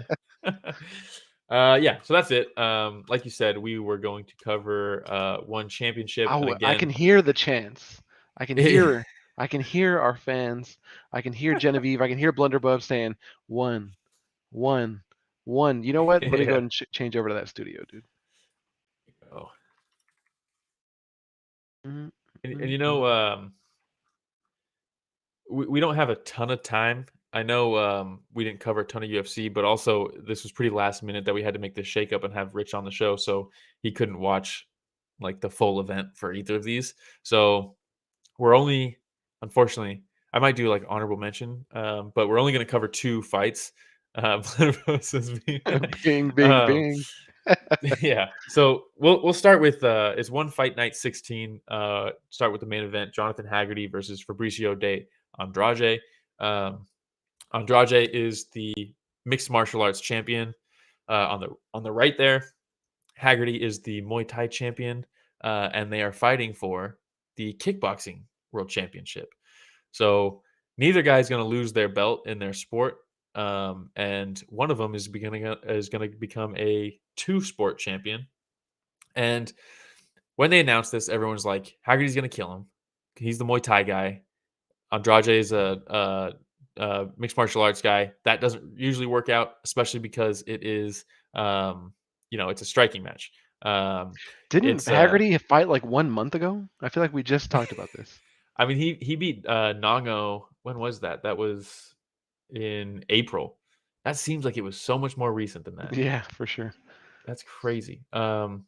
So that's it. Like you said, we were going to cover one championship. I can hear the chants. I can hear. I can hear our fans. I can hear Genevieve. I can hear Blunderbub saying 1, 1, 1. You know what? Let me go ahead and change over to that studio, dude. Oh. Mm-hmm. And we don't have a ton of time. I know we didn't cover a ton of UFC, but also this was pretty last minute that we had to make this shakeup and have Rich on the show, so he couldn't watch like the full event for either of these. So we're only, unfortunately, I might do like honorable mention, but we're only going to cover 2 fights. Bing, bing. Yeah. So we'll start with it's one fight night 16. Start with the main event: Jonathan Haggerty versus Fabricio de Andrade. Andrade is the mixed martial arts champion. On the right there, Haggerty is the Muay Thai champion, and they are fighting for the kickboxing world championship. So neither guy is going to lose their belt in their sport. And one of them is going to become a 2-sport champion. And when they announced this, everyone's like, Haggerty's going to kill him. He's the Muay Thai guy. Andrade is a mixed martial arts guy. That doesn't usually work out, especially because it is, it's a striking match. Didn't Haggerty fight like 1 month ago? I feel like we just talked about this. I mean, he beat Nango. When was that? That was in April. That seems like it was so much more recent than that. Yeah, for sure. That's crazy. Yeah,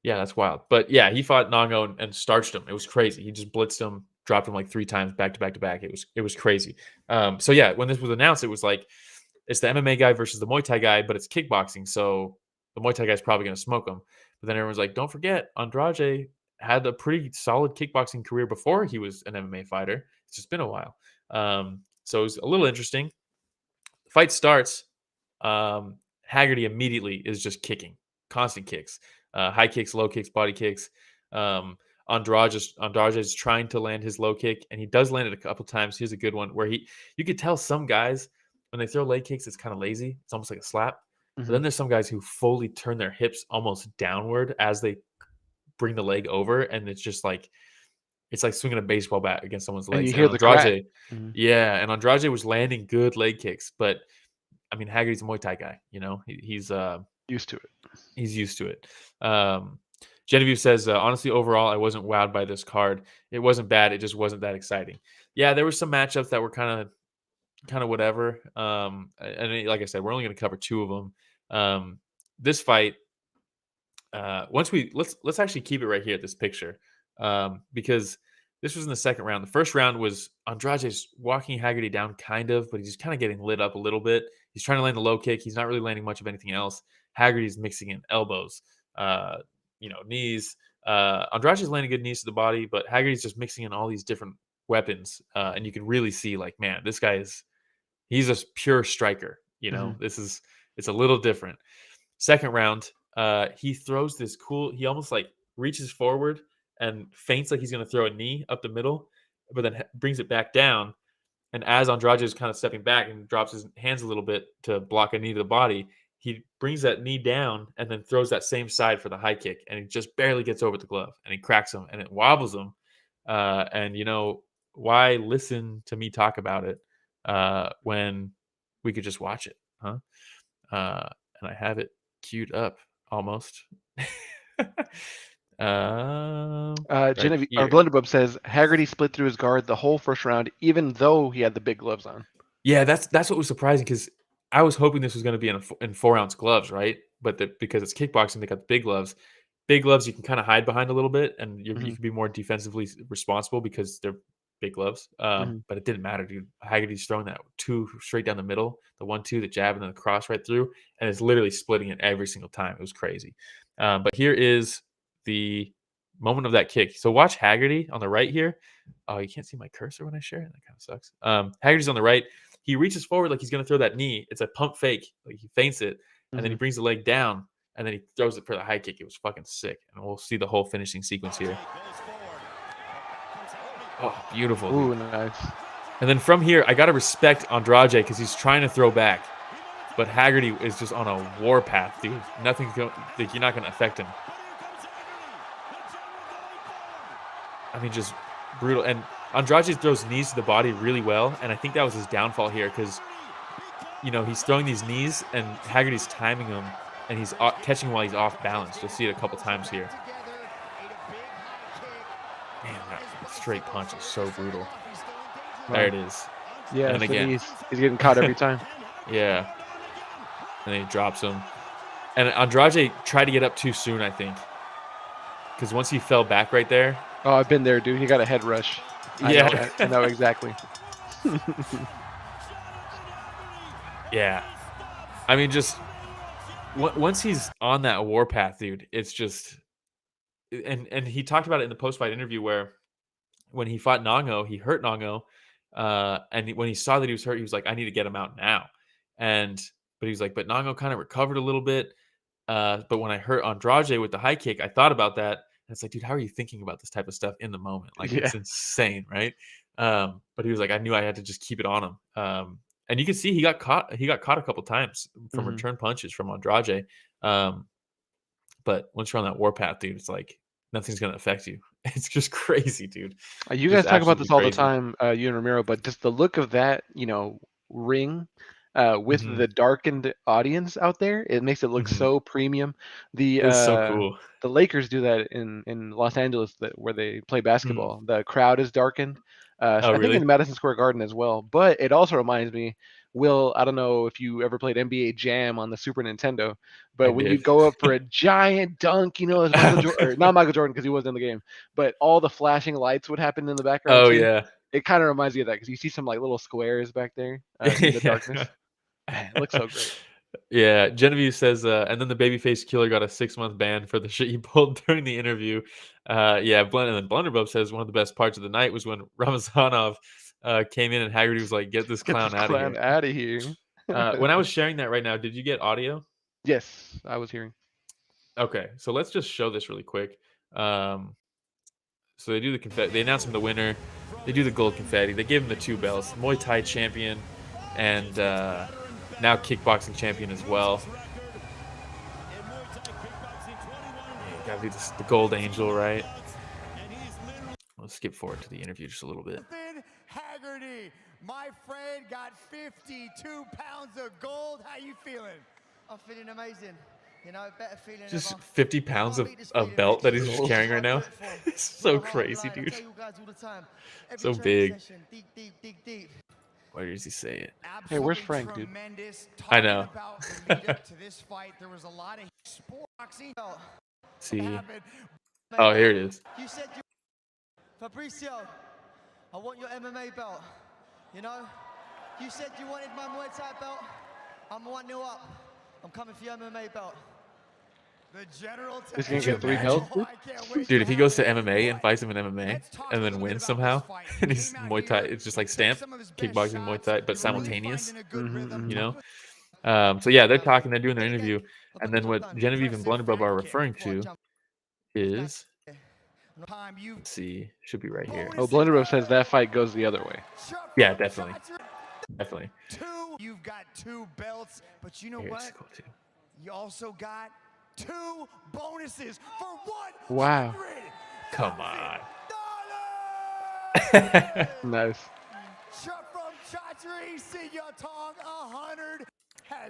that's wild. But yeah, he fought Nongo and starched him. It was crazy. He just blitzed him, dropped him like 3 times back to back to back. It was crazy. So yeah, when this was announced, it was like it's the MMA guy versus the Muay Thai guy, but it's kickboxing. So the Muay Thai guy's probably going to smoke him. But then everyone's like, don't forget, Andrade had a pretty solid kickboxing career before he was an MMA fighter. It's just been a while. So it was a little interesting. The fight starts. Haggerty immediately is just kicking, constant kicks, high kicks, low kicks, body kicks. Andrade is trying to land his low kick, and he does land it a couple times. Here's a good one where you could tell some guys when they throw leg kicks, it's kind of lazy. It's almost like a slap. But then there's some guys who fully turn their hips almost downward as they bring the leg over, and it's just like it's like swinging a baseball bat against someone's legs. And you hear the Andrade, crack. yeah, and Andrade was landing good leg kicks, but I mean Haggerty's a Muay Thai guy, you know, he's Used to it. he's used to it. Genevieve says, honestly, overall, I wasn't wowed by this card. It wasn't bad. It just wasn't that exciting. Yeah, there were some matchups that were kind of whatever. And like I said, we're only going to cover 2 of them. This fight, let's actually keep it right here at this picture, because this was in the second round. The first round was Andrade's walking Haggerty down, kind of, but he's just kind of getting lit up a little bit. He's trying to land the low kick. He's not really landing much of anything else. Haggerty's mixing in elbows, knees. Andrade's landing good knees to the body, but Haggerty's just mixing in all these different weapons, and you can really see, like, man, this guy he's a pure striker. You know, it's a little different. Second round, he throws this cool. He almost like reaches forward and feints like he's going to throw a knee up the middle, but then brings it back down. And as Andrade is kind of stepping back and drops his hands a little bit to block a knee to the body, he brings that knee down and then throws that same side for the high kick. And he just barely gets over the glove and he cracks him and it wobbles him. And, you know, why listen to me talk about it when we could just watch it, huh? And I have it queued up almost. Genevieve or Blunderbub says Haggerty split through his guard the whole first round, even though he had the big gloves on. Yeah, that's what was surprising because I was hoping this was going to be in 4-ounce gloves, right? But because it's kickboxing, they got the big gloves. Big gloves you can kind of hide behind a little bit, and you can be more defensively responsible because they're big gloves. But it didn't matter, dude. Haggerty's throwing that 2 straight down the middle, the 1-2, the jab, and then the cross right through, and it's literally splitting it every single time. It was crazy. But here is the moment of that kick. So watch Haggerty on the right here. Oh, you can't see my cursor when I share it. That kind of sucks. Haggerty's on the right. He reaches forward like he's going to throw that knee. It's a pump fake. Like he feints it, and then he brings the leg down, and then he throws it for the high kick. It was fucking sick. And we'll see the whole finishing sequence here. Oh, beautiful. Ooh, nice. And then from here, I got to respect Andrade because he's trying to throw back. But Haggerty is just on a warpath, dude. Nothing's going, like, you're not going to affect him. I mean, just brutal. And Andrade throws knees to the body really well. And I think that was his downfall here because, you know, he's throwing these knees and Haggerty's timing them. And he's catching while he's off balance. You'll see it a couple times here. Man, that straight punch is so brutal. Wow. There it is. Yeah, and so again, he's getting caught every time. Yeah. And then he drops him. And Andrade tried to get up too soon, I think. Because once he fell back right there. Oh, I've been there, dude. He got a head rush. Yeah. I know exactly. Yeah. I mean, just once he's on that warpath, dude, it's just. And he talked about it in the post-fight interview where when he fought Nongo, he hurt Nongo. And when he saw that he was hurt, he was like, I need to get him out now. But he was like, but Nongo kind of recovered a little bit. But when I hurt Andrade with the high kick, I thought about that. And it's like, dude, how are you thinking about this type of stuff in the moment? Like, It's insane, right? But he was like, I knew I had to just keep it on him. And you can see he got caught. He got caught a couple times from return punches from Andrade. But once you're on that warpath, dude, it's like nothing's going to affect you. It's just crazy, dude. You guys talk about this all the time, you and Ramiro, but just the look of that, ring with the darkened audience out there, it makes it look so premium. It's so cool. The Lakers do that in Los Angeles where they play basketball. The crowd is darkened. I think really? in Madison Square Garden as well. But it also reminds me Will, I don't know if you ever played NBA Jam on the Super Nintendo, but I when did. you go up for a giant dunk, as Michael Jordan, or not Michael Jordan because he wasn't in the game, but all the flashing lights would happen in the background Oh too. yeah. It kind of reminds you of that because you see some like little squares back there in the darkness. Man, it looks so great. Yeah, Genevieve says, and then the babyface killer got a 6-month ban for the shit he pulled during the interview. Yeah, and then Blunderbub says one of the best parts of the night was when Ramazanov came in and Haggerty was like, "Get this Get clown this out of clown here." out of here. When I was sharing that right now, did you get audio? Yes, I was hearing. Okay, so let's just show this really quick. So they do the confetti. They announce him the winner. They do the gold confetti. They give him the 2 belts: Muay Thai champion and now kickboxing champion as well. Yeah, gotta do this, the gold angel, right? Let's skip forward to the interview just a little bit. Haggerty, my friend, got 52 pounds of gold. How you feeling? I'm feeling amazing. Better feeling Just ever. 50 pounds of belt that he's just carrying right now. It's so crazy, dude. So big. Deep. Why does he say it? Hey, where's Frank, dude? I know. To this fight, there was a lot of boxing. See. Oh, here it is. You said you... Fabricio, I want your MMA belt. You said you wanted my Muay Thai belt. I'm 1-0 up. I'm coming for your MMA belt. The general He's gonna get 3 belts, dude. If he goes to MMA and fights him in MMA and then wins somehow, and he's Muay Thai, it's just like stamp kickboxing Muay Thai, but simultaneous. So yeah, they're talking, they're doing their interview, and then what Genevieve and Blunderbub are referring to is, let's see, should be right here. Oh, Blunderbub says that fight goes the other way. Yeah, definitely. You've got 2 belts, but you know Here, what? it's cool too. You also got 2 bonuses for $100,000. Wow. Come on. Nice. From Chatteri, Sigyatong, 100.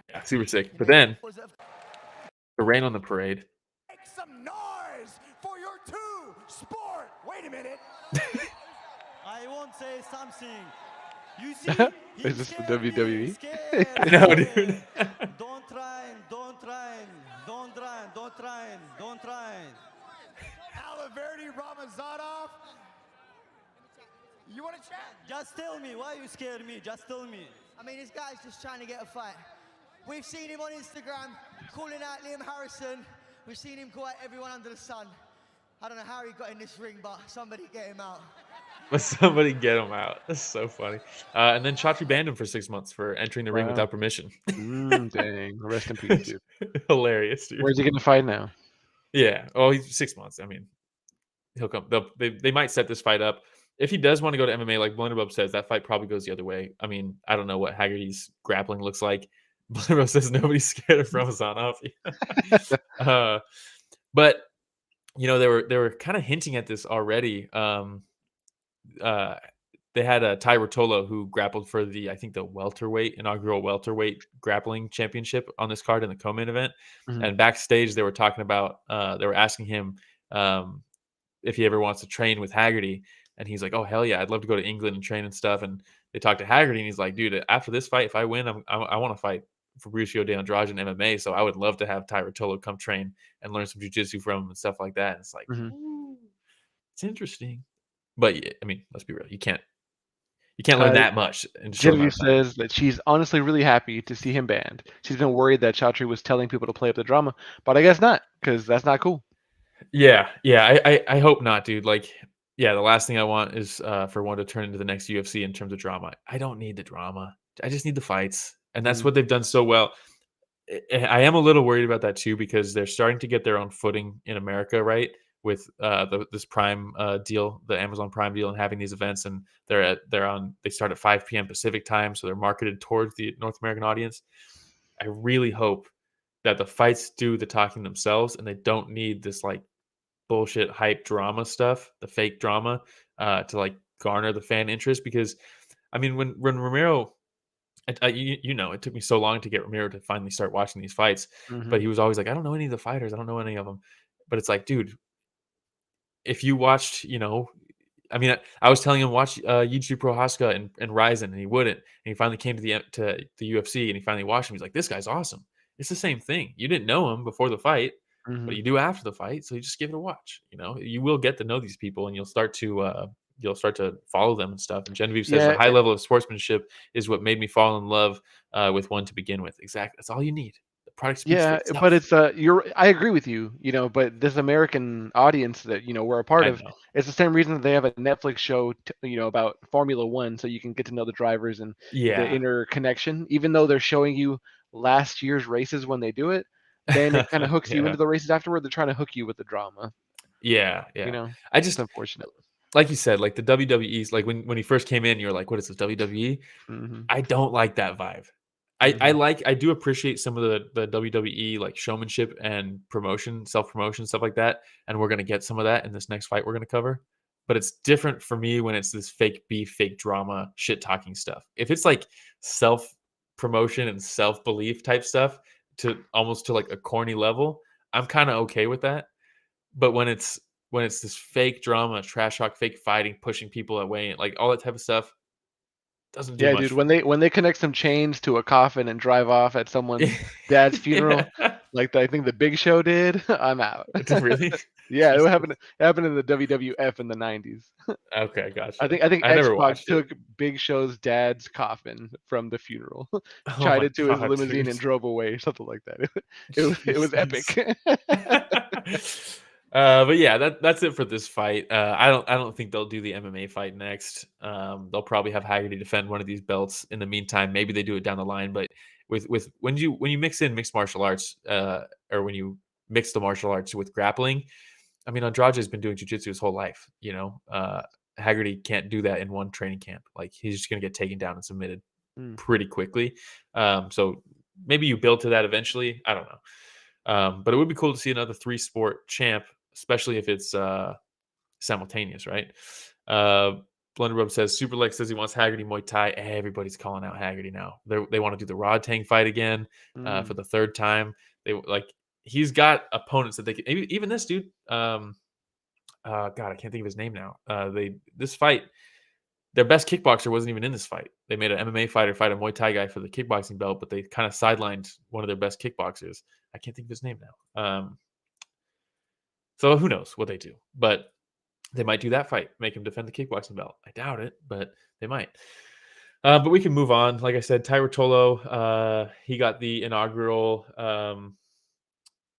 Yeah, super sick. But then the rain on the parade. Make some noise for your 2 sport. Wait a minute. I won't say something. You see, Is this the WWE? No, dude. Don't try. Almeida, Ramazanov. You want to chat? Just tell me, why you scared me? Just tell me. I mean, this guy's just trying to get a fight. We've seen him on Instagram calling out Liam Harrison. We've seen him call out everyone under the sun. I don't know how he got in this ring, but somebody get him out. But somebody get him out. That's so funny. And then Chatteri banned him for 6 months for entering the ring Wow. without permission. Dang. Rest in peace, dude. Hilarious, dude. Where's he gonna fight now? Yeah. Oh, he's 6 months. I mean, he'll come. They might set this fight up. If he does want to go to MMA, like Blunderbub says, that fight probably goes the other way. I mean, I don't know what Haggerty's grappling looks like. Blunderbub says nobody's scared of Ramazanov. But they were kind of hinting at this already. They had a Ty Rotolo who grappled for the inaugural welterweight grappling championship on this card in the co-main event. Mhm. And backstage, they were talking about, they were asking him if he ever wants to train with Haggerty. And he's like, oh, hell yeah, I'd love to go to England and train and stuff. And they talked to Haggerty, and he's like, dude, after this fight, if I win, I want to fight Fabricio de Andrade in MMA. So I would love to have Ty Rotolo come train and learn some jiu-jitsu from him and stuff like that. And it's like, ooh, it's interesting. But yeah, I mean, let's be real. You can't learn that much. Genevieve says that she's honestly really happy to see him banned. She's been worried that Chatteri was telling people to play up the drama, but I guess not, because that's not cool. Yeah. I hope not, dude. Like, yeah, the last thing I want is for one to turn into the next UFC in terms of drama. I don't need the drama. I just need the fights, and that's what they've done so well. I am a little worried about that too, because they're starting to get their own footing in America, right? With this Prime deal, the Amazon Prime deal, and having these events, and they start at 5 p.m. Pacific time, so they're marketed towards the North American audience. I really hope that the fights do the talking themselves, and they don't need this like bullshit hype drama stuff, the fake drama, to like garner the fan interest. Because I mean, when Ramiro, it took me so long to get Ramiro to finally start watching these fights, but he was always like, I don't know any of the fighters, I don't know any of them. But it's like, dude, if you watched, I mean, I was telling him watch Jiu-Jitsu Prohaska and Ryzen, and he wouldn't. And he finally came to the UFC, and he finally watched him. He's like, "This guy's awesome." It's the same thing. You didn't know him before the fight, but you do after the fight. So you just give it a watch. You will get to know these people, and you'll start to follow them and stuff. And Genevieve says the high level of sportsmanship is what made me fall in love with One to begin with. Exactly. That's all you need. The product speaks for itself. But it's I agree with you, but this American audience that we're a part of, it's the same reason that they have a Netflix show about Formula One, so you can get to know the drivers and the inner connection. Even though they're showing you last year's races when they do it, then it kind of hooks you into the races afterward. They're trying to hook you with the drama. I just, it's unfortunate. Like you said, like the WWE's, like when he first came in, you're like, what is this, WWE? I don't like that vibe. I do appreciate some of the WWE like showmanship and promotion, self-promotion, stuff like that. And we're gonna get some of that in this next fight we're gonna cover. But it's different for me when it's this fake beef, fake drama, shit talking stuff. If it's like self-promotion and self-belief type stuff to almost to like a corny level, I'm kind of okay with that. But when it's this fake drama, trash talk, fake fighting, pushing people away, like all that type of stuff, doesn't do much. Dude, when they connect some chains to a coffin and drive off at someone's dad's funeral, like I think the Big Show did, I'm out. Really? Yeah, it happened in the WWF in the 90s. Okay, gotcha. I think X-Pac took Big Show's dad's coffin from the funeral, tied it to his limousine, and drove away, or something like that. It was epic. But yeah, that's it for this fight. I don't think they'll do the MMA fight next. They'll probably have Haggerty defend one of these belts in the meantime. Maybe they do it down the line. But with when you mix in mixed martial arts, or when you mix the martial arts with grappling, I mean, Andrade has been doing jiu-jitsu his whole life. Haggerty can't do that in one training camp. Like he's just gonna get taken down and submitted pretty quickly. So maybe you build to that eventually. I don't know. But it would be cool to see another 3-sport champ, especially if it's simultaneous, right? Blunderrub says Superlex says he wants Haggerty Muay Thai. Everybody's calling out Haggerty now. They want to do the Rod Tang fight again for the third time. He's got opponents that they can. Even this dude. God, I can't think of his name now. This fight, their best kickboxer wasn't even in this fight. They made an MMA fighter fight a Muay Thai guy for the kickboxing belt, but they kind of sidelined one of their best kickboxers. I can't think of his name now. So who knows what they do, but they might do that fight, make him defend the kickboxing belt. I doubt it, but they might. But we can move on. Like I said, Ty Rotolo, he got the inaugural,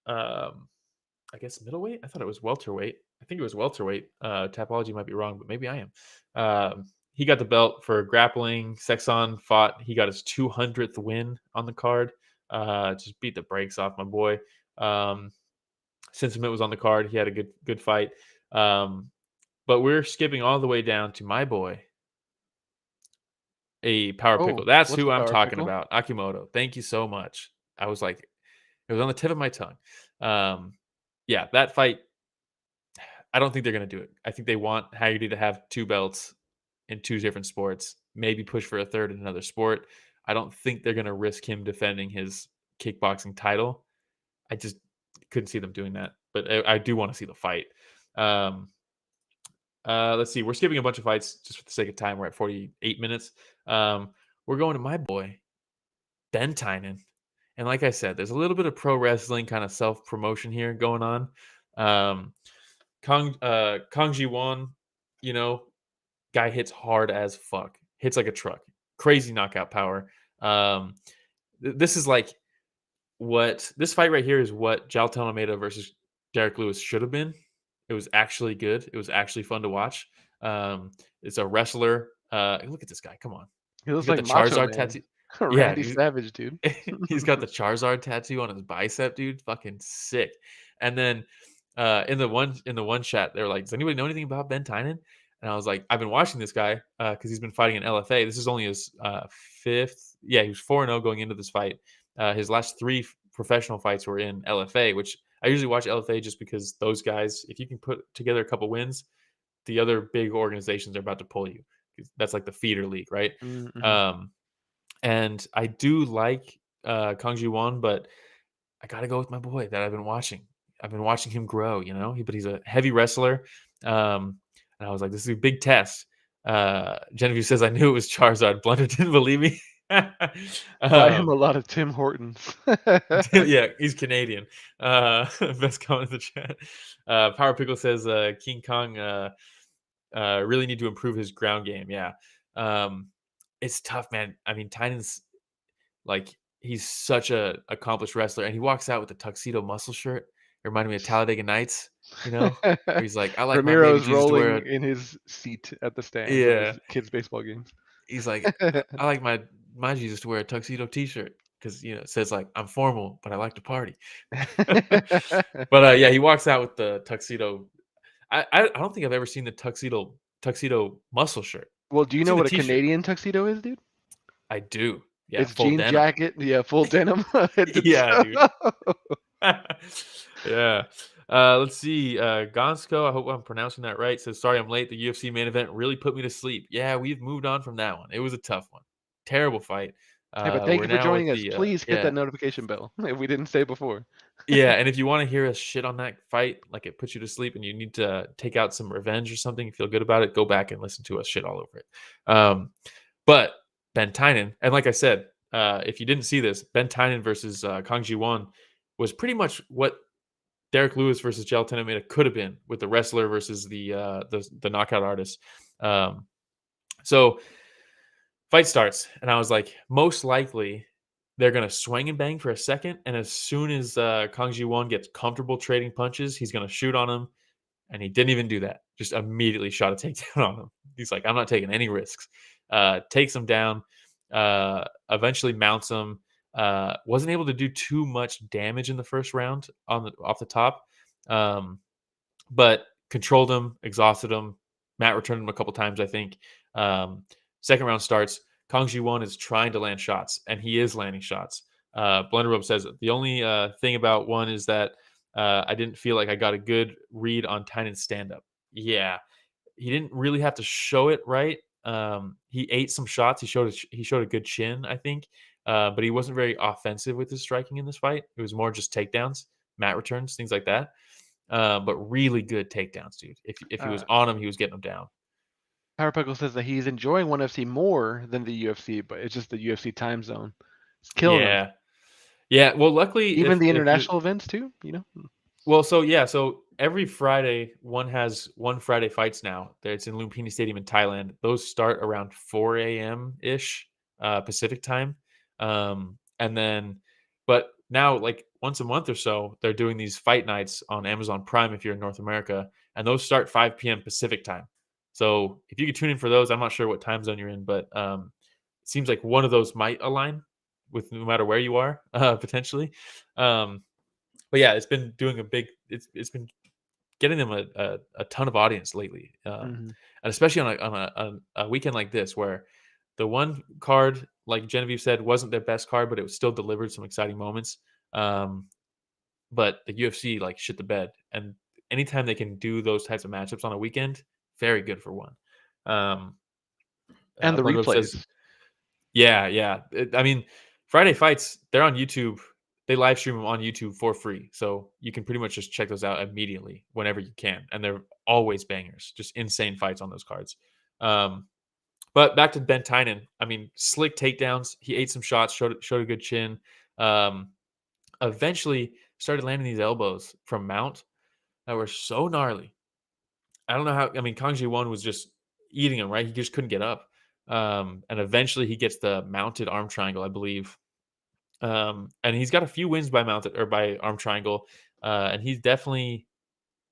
I guess middleweight. I thought it was welterweight. I think it was welterweight. Tapology might be wrong, but maybe I am. He got the belt for grappling. Sexton fought. He got his 200th win on the card. Just beat the brakes off my boy. Sentiment was on the card. He had a good fight. But we're skipping all the way down to my boy, a power pickle. That's who I'm talking about. Akimoto. Thank you so much. I was like, it was on the tip of my tongue. Yeah, that fight, I don't think they're going to do it. I think they want Haggerty to have 2 belts in 2 different sports, maybe push for a third in another sport. I don't think they're going to risk him defending his kickboxing title. I just couldn't see them doing that, but I do want to see the fight. Let's see. We're skipping a bunch of fights just for the sake of time. We're at 48 minutes. We're going to my boy, Ben Tynan. And like I said, there's a little bit of pro wrestling kind of self-promotion here going on. Kang Ji-won, guy hits hard as fuck. Hits like a truck. Crazy knockout power. This is like this fight right here is what Jailton Almeida versus Derrick Lewis should have been. It was actually good. It was actually fun to watch. It's a wrestler. Look at this guy. Come on. He looks like the Charizard tattoo. Randy Savage, dude. He's got the Charizard tattoo on his bicep, dude. Fucking sick. And then in the one shot, they were like, "Does anybody know anything about Ben Tynan?" And I was like, "I've been watching this guy because he's been fighting in LFA. This is only his 5th. Yeah, he was 4-0 going into this fight. His last 3 professional fights were in LFA, which I usually watch LFA just because those guys, if you can put together a couple wins, the other big organizations are about to pull you. That's like the feeder league, right? Mm-hmm. And I do like Kang Ji-won, but I got to go with my boy that I've been watching. I've been watching him grow, but he's a heavy wrestler. And I was like, this is a big test. Genevieve says, I knew it was Charizard. Blunder didn't believe me. Buy him a lot of Tim Hortons. Yeah, he's Canadian. Best comment in the chat. Power Pickle says King Kong really need to improve his ground game. Yeah. It's tough, man. I mean, Tynan's like, he's such a accomplished wrestler, and he walks out with the tuxedo muscle shirt. It reminded me of Talladega Nights, where he's like, I like my baby Ramiro's Jesus to wear rolling in his seat at the stands of Yeah. his kids' baseball games. He's like, I like my Jesus to wear a tuxedo T-shirt because it says like I'm formal, but I like to party. But yeah, he walks out with the tuxedo. I don't think I've ever seen the tuxedo muscle shirt. Well, do you I've know seen what the a T-shirt. Canadian tuxedo is, dude? I do. Yeah, It's full jean denim. jacket, full denim. Yeah, dude. Yeah. Let's see. Gonsko, I hope I'm pronouncing that right, says, sorry I'm late. The UFC main event really put me to sleep. Yeah, we've moved on from that one. It was a tough one. Terrible fight. Hey, but thank we're you for now joining with us. the, Please hit yeah. that notification bell if we didn't say before. Yeah, and if you want to hear us shit on that fight, like it puts you to sleep and you need to take out some revenge or something, feel good about it, go back and listen to us shit all over it. But Ben Tynan, and like I said, if you didn't see this, Ben Tynan versus Kang Ji-won was pretty much what Derrick Lewis versus Jailton Almeida could have been with the wrestler versus the knockout artist. So fight starts, and I was like, most likely they're going to swing and bang for a second, and as soon as Kang Ji-won gets comfortable trading punches, he's going to shoot on him, and he didn't even do that. Just immediately shot a takedown on him. He's like, I'm not taking any risks. Takes him down, eventually mounts him. Wasn't able to do too much damage in the first round off the top, but controlled him, exhausted him. Matt returned him a couple times, I think. Second round starts. Kang Ji-won is trying to land shots, and he is landing shots. Blenderweb says the only thing about one is that I didn't feel like I got a good read on Tynan's stand-up. Yeah, he didn't really have to show it right. He ate some shots. He showed a good chin, I think, but he wasn't very offensive with his striking in this fight. It was more just takedowns, mat returns, things like that. But really good takedowns, dude. If he was on him, he was getting them down. Power Pickle says that he's enjoying ONE FC more than the UFC, but it's just the UFC time zone. It's killing him. Yeah. Well, luckily, Even the international events too, Well, so every Friday, one has One Friday Fights now. It's in Lumpini Stadium in Thailand. Those start around 4 a.m. ish Pacific time, and then, but now like once a month or so, they're doing these fight nights on Amazon Prime if you're in North America, and those start 5 p.m. Pacific time. So if you could tune in for those, I'm not sure what time zone you're in, but it seems like one of those might align with no matter where you are potentially. But yeah, it's been doing it's been getting them a ton of audience lately, and especially on a weekend like this where the one card, like Genevieve said, wasn't their best card, but it was still delivered some exciting moments. But the UFC like shit the bed, and anytime they can do those types of matchups on a weekend, very good for one. And the replays. Yeah. I mean, Friday Fights, they're on YouTube. They live stream them on YouTube for free. So you can pretty much just check those out immediately whenever you can. And they're always bangers, just insane fights on those cards. But back to Ben Tynan. I mean, slick takedowns. He ate some shots, showed a good chin. Eventually started landing these elbows from mount that were so gnarly. I don't know how. I mean, Kang Ji-won was just eating him, right? He just couldn't get up. And eventually he gets the mounted arm triangle, I believe. And he's got a few wins by mounted or by arm triangle. And he's definitely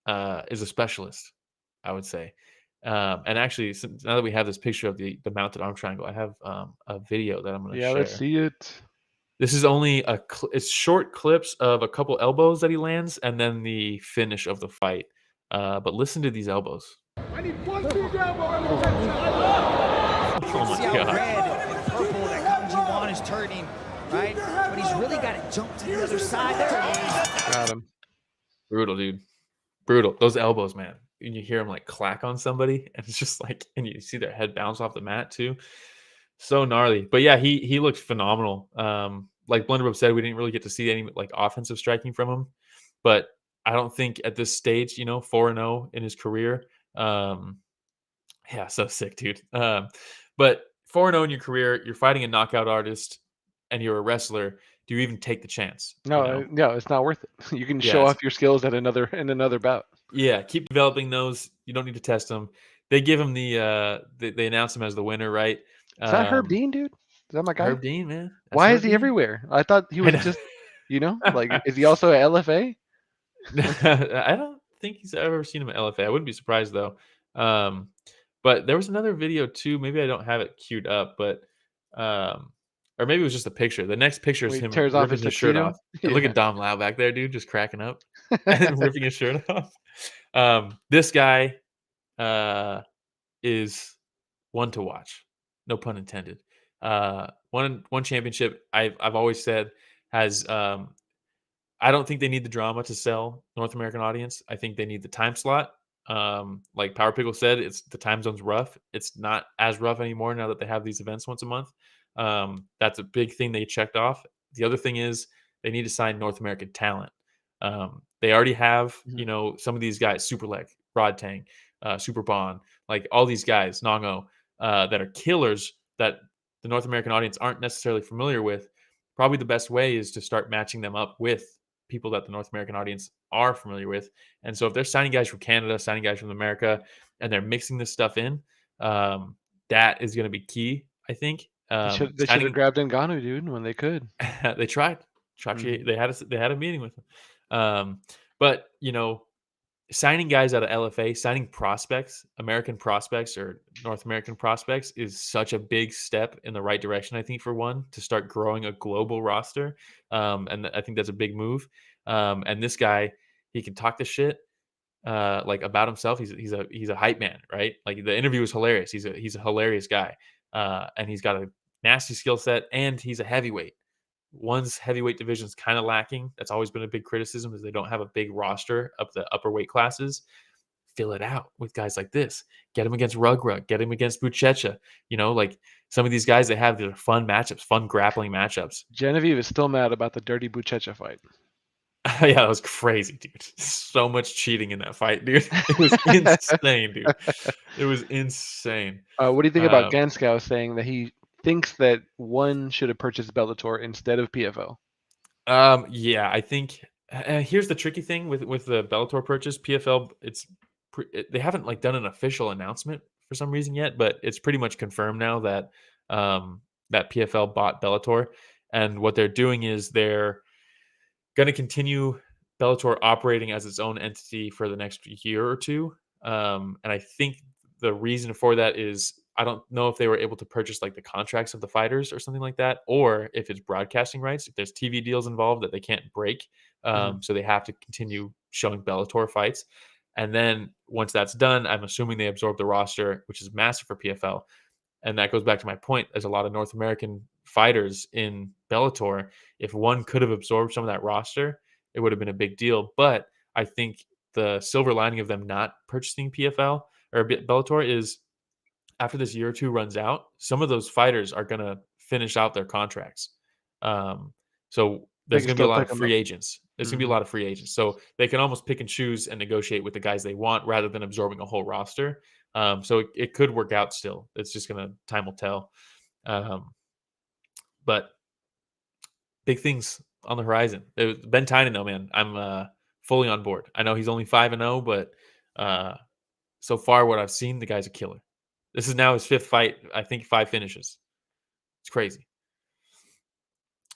is a specialist, I would say. And actually, now that we have this picture of the mounted arm triangle, I have a video that I'm going to share. Yeah, let's see it. This is only it's short clips of a couple elbows that he lands, and then the finish of the fight. But listen to these elbows. I need 1 big elbow. Oh my See how god! red and purple that Kang Ji-won is turning, right? But he's really got to jump to the other side. There he is. Got him. Brutal, dude. Brutal. Those elbows, man. And you hear them like clack on somebody, and it's just like, and you see their head bounce off the mat too. So gnarly. But yeah, he looked phenomenal. Like Blenderweb said, we didn't really get to see any like offensive striking from him, but I don't think at this stage, 4-0 in his career, Yeah, so sick, dude. But 4-0 in your career, you're fighting a knockout artist, and you're a wrestler. Do you even take the chance? You No, know? no, it's not worth it. You can Yeah, show off your skills at another bout. yeah. Keep developing those. You don't need to test them. They give him they announce him as the winner, right? Is that Herb Dean, dude? Is that my guy? Herb Dean, man. That's Why is Herb he Dean. everywhere? I thought he I was know. just, like, is he also at LFA? I don't think he's ever seen him at LFA. I wouldn't be surprised though. Um, but there was another video too. Maybe I don't have it queued up, but or maybe it was just a picture. The next picture is Where he him tears off ripping his his shirt tuxedo? off. And look Yeah. at Dom Lau back there, dude, just cracking up and ripping his shirt off. This guy is one to watch. No pun intended. One championship I've always said has I don't think they need the drama to sell North American audience. I think they need the time slot. Like Power Pickle said, it's the time zone's rough. It's not as rough anymore now that they have these events once a month. That's a big thing they checked off. The other thing is they need to sign North American talent. They already have, Mhm. some of these guys, Super Leg, Rod Tang, Super Bond, like all these guys, Nongo, that are killers that the North American audience aren't necessarily familiar with. Probably the best way is to start matching them up with people that the North American audience are familiar with. And so if they're signing guys from Canada, signing guys from America, and they're mixing this stuff in, that is going to be key, I think. They should have grabbed Ngannou, dude, when they could. They tried. Mhm. They had a meeting with him. But signing guys out of LFA, signing prospects, American prospects or North American prospects is such a big step in the right direction, I think, for one, to start growing a global roster. And I think that's a big move. And this guy, he can talk the shit like about himself. He's a hype man, right? Like the interview was hilarious. He's a hilarious guy. And he's got a nasty skill set and he's a heavyweight. One's heavyweight division is kind of lacking. That's always been a big criticism is they don't have a big roster of the upper weight classes. Fill it out with guys like this. Get him against Rugrug. Get him against Buchecha. Like some of these guys they have their fun matchups, fun grappling matchups. Genevieve is still mad about the dirty Buchecha fight. Yeah, that was crazy, dude. So much cheating in that fight, dude. It was insane, dude. It was insane. What do you think about Ganskow saying that he thinks that one should have purchased Bellator instead of PFL? Yeah, I think here's the tricky thing with the Bellator purchase. PFL, they haven't like done an official announcement for some reason yet, but it's pretty much confirmed now that that PFL bought Bellator, and what they're doing is they're going to continue Bellator operating as its own entity for the next year or two. And I think the reason for that is I don't know if they were able to purchase like the contracts of the fighters or something like that, or if it's broadcasting rights, if there's TV deals involved that they can't break. Mhm. So they have to continue showing Bellator fights. And then once that's done, I'm assuming they absorb the roster, which is massive for PFL. And that goes back to my point. There's a lot of North American fighters in Bellator. If one could have absorbed some of that roster, it would have been a big deal. But I think the silver lining of them not purchasing PFL or Bellator is after this year or two runs out, some of those fighters are going to finish out their contracts. So They there's can going to be a still lot pick of them free up. agents. There's going to be a Mhm. lot of free agents. So they can almost pick and choose and negotiate with the guys they want rather than absorbing a whole roster. So it could work out still. It's just time will tell. But big things on the horizon. Ben Tynan, though, man, I'm fully on board. I know he's only 5-0, but so far what I've seen, the guy's a killer. This is now his 5th fight. I think 5 finishes. It's crazy.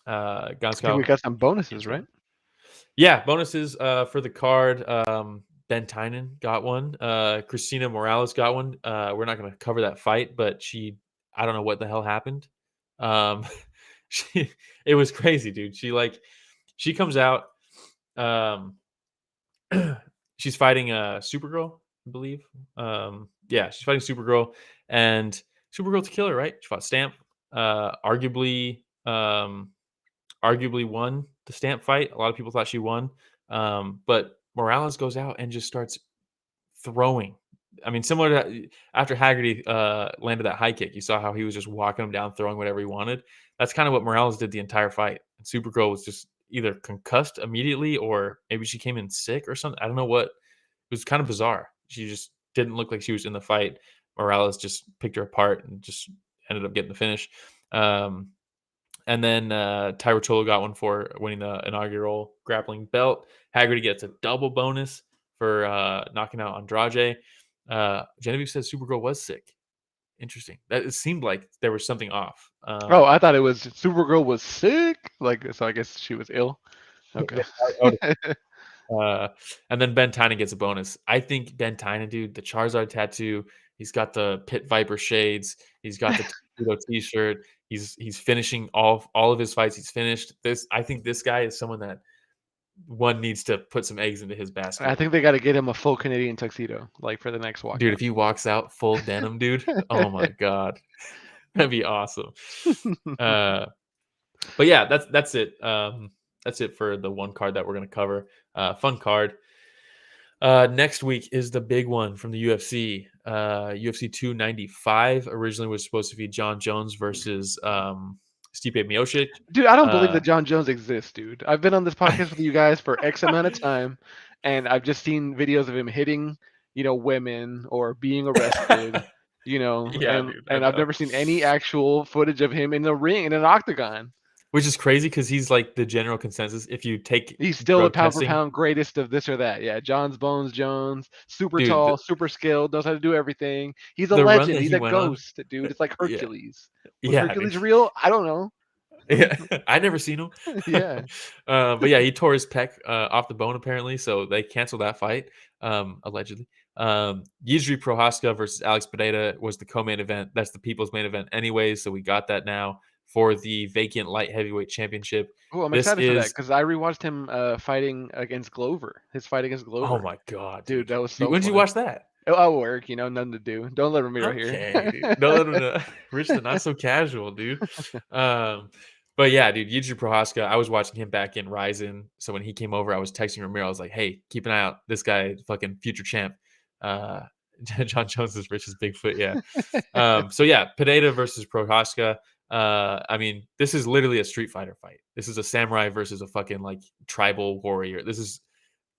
I think we Ganskow. got some bonuses, right? Yeah, bonuses for the card. Ben Tynan got one. Christina Morales got one. We're not going to cover that fight, but I don't know what the hell happened. Um, it was crazy, dude. She comes out. She's fighting Supergirl, I believe. Yeah, she's fighting Supergirl, and Supergirl's a killer, right? She fought Stamp. Arguably won the Stamp fight. A lot of people thought she won. But Morales goes out and just starts throwing. I mean, similar to after Haggerty landed that high kick, you saw how he was just walking him down, throwing whatever he wanted. That's kind of what Morales did the entire fight. And Supergirl was just either concussed immediately or maybe she came in sick or something. I don't know what. It was kind of bizarre. She just didn't look like she was in the fight. Morales just picked her apart and just ended up getting the finish. And then Tyra Cholo got one for winning the inaugural grappling belt. Haggerty gets a double bonus for knocking out Andrade. Genevieve says Supergirl was sick. Interesting. That it seemed like there was something off. Oh, I thought it was Supergirl was sick. Like, so I guess she was ill. Okay. And then Ben Tynan gets a bonus. I think Ben Tynan, dude, the Charizard tattoo. He's got the Pit Viper shades. He's got the Tuxedo T-shirt. He's finishing all of his fights. He's finished. I think this guy is someone that one needs to put some eggs into his basket. I think they got to get him a full Canadian tuxedo, like for the next walk. Dude, if he walks out full denim, dude, oh my god, that'd be awesome. But yeah, that's it. That's it for the one card that we're gonna cover. Fun card. Next week is the big one from the UFC. UFC 295 originally was supposed to be John Jones versus Stipe Miocic. Dude, I don't believe that John Jones exists, dude. I've been on this podcast with you guys for X amount of time, and I've just seen videos of him hitting, women or being arrested, Yeah, dude, and I've never seen any actual footage of him in the ring, in an octagon. Which is crazy because he's like the general consensus. If you take He's still the pound for testing, pound greatest of this or that. Yeah, John's Bones Jones, super Dude, tall, super skilled, knows how to do everything. He's a the run legend. that He's he a went on- ghost, dude. It's like Hercules. Was yeah, Hercules dude. real? I don't know. Yeah, I never seen him. Yeah. But yeah, he tore his pec off the bone apparently, so they canceled that fight allegedly. Yuzri Prohaska versus Alex Pineda was the co-main event. That's the people's main event anyways, so we got that now for the vacant light heavyweight championship. Oh, I'm This excited for that is- because I rewatched him fighting against Glover. His fight against Glover. Oh my god, dude, that was so. When did you fun. watch that? I'll work, nothing to do. Don't let Ramiro Okay, hear. dude. Don't let him know. Rich, the not so casual, dude. But yeah, dude, Yujiro Prohaska, I was watching him back in Ryzen. So when he came over, I was texting Ramiro. I was like, hey, keep an eye out. This guy, fucking future champ. John Jones is Rich's Bigfoot, yeah. So yeah, Pineda versus Prohaska. I mean, this is literally a Street Fighter fight. This is a samurai versus a fucking like tribal warrior. This is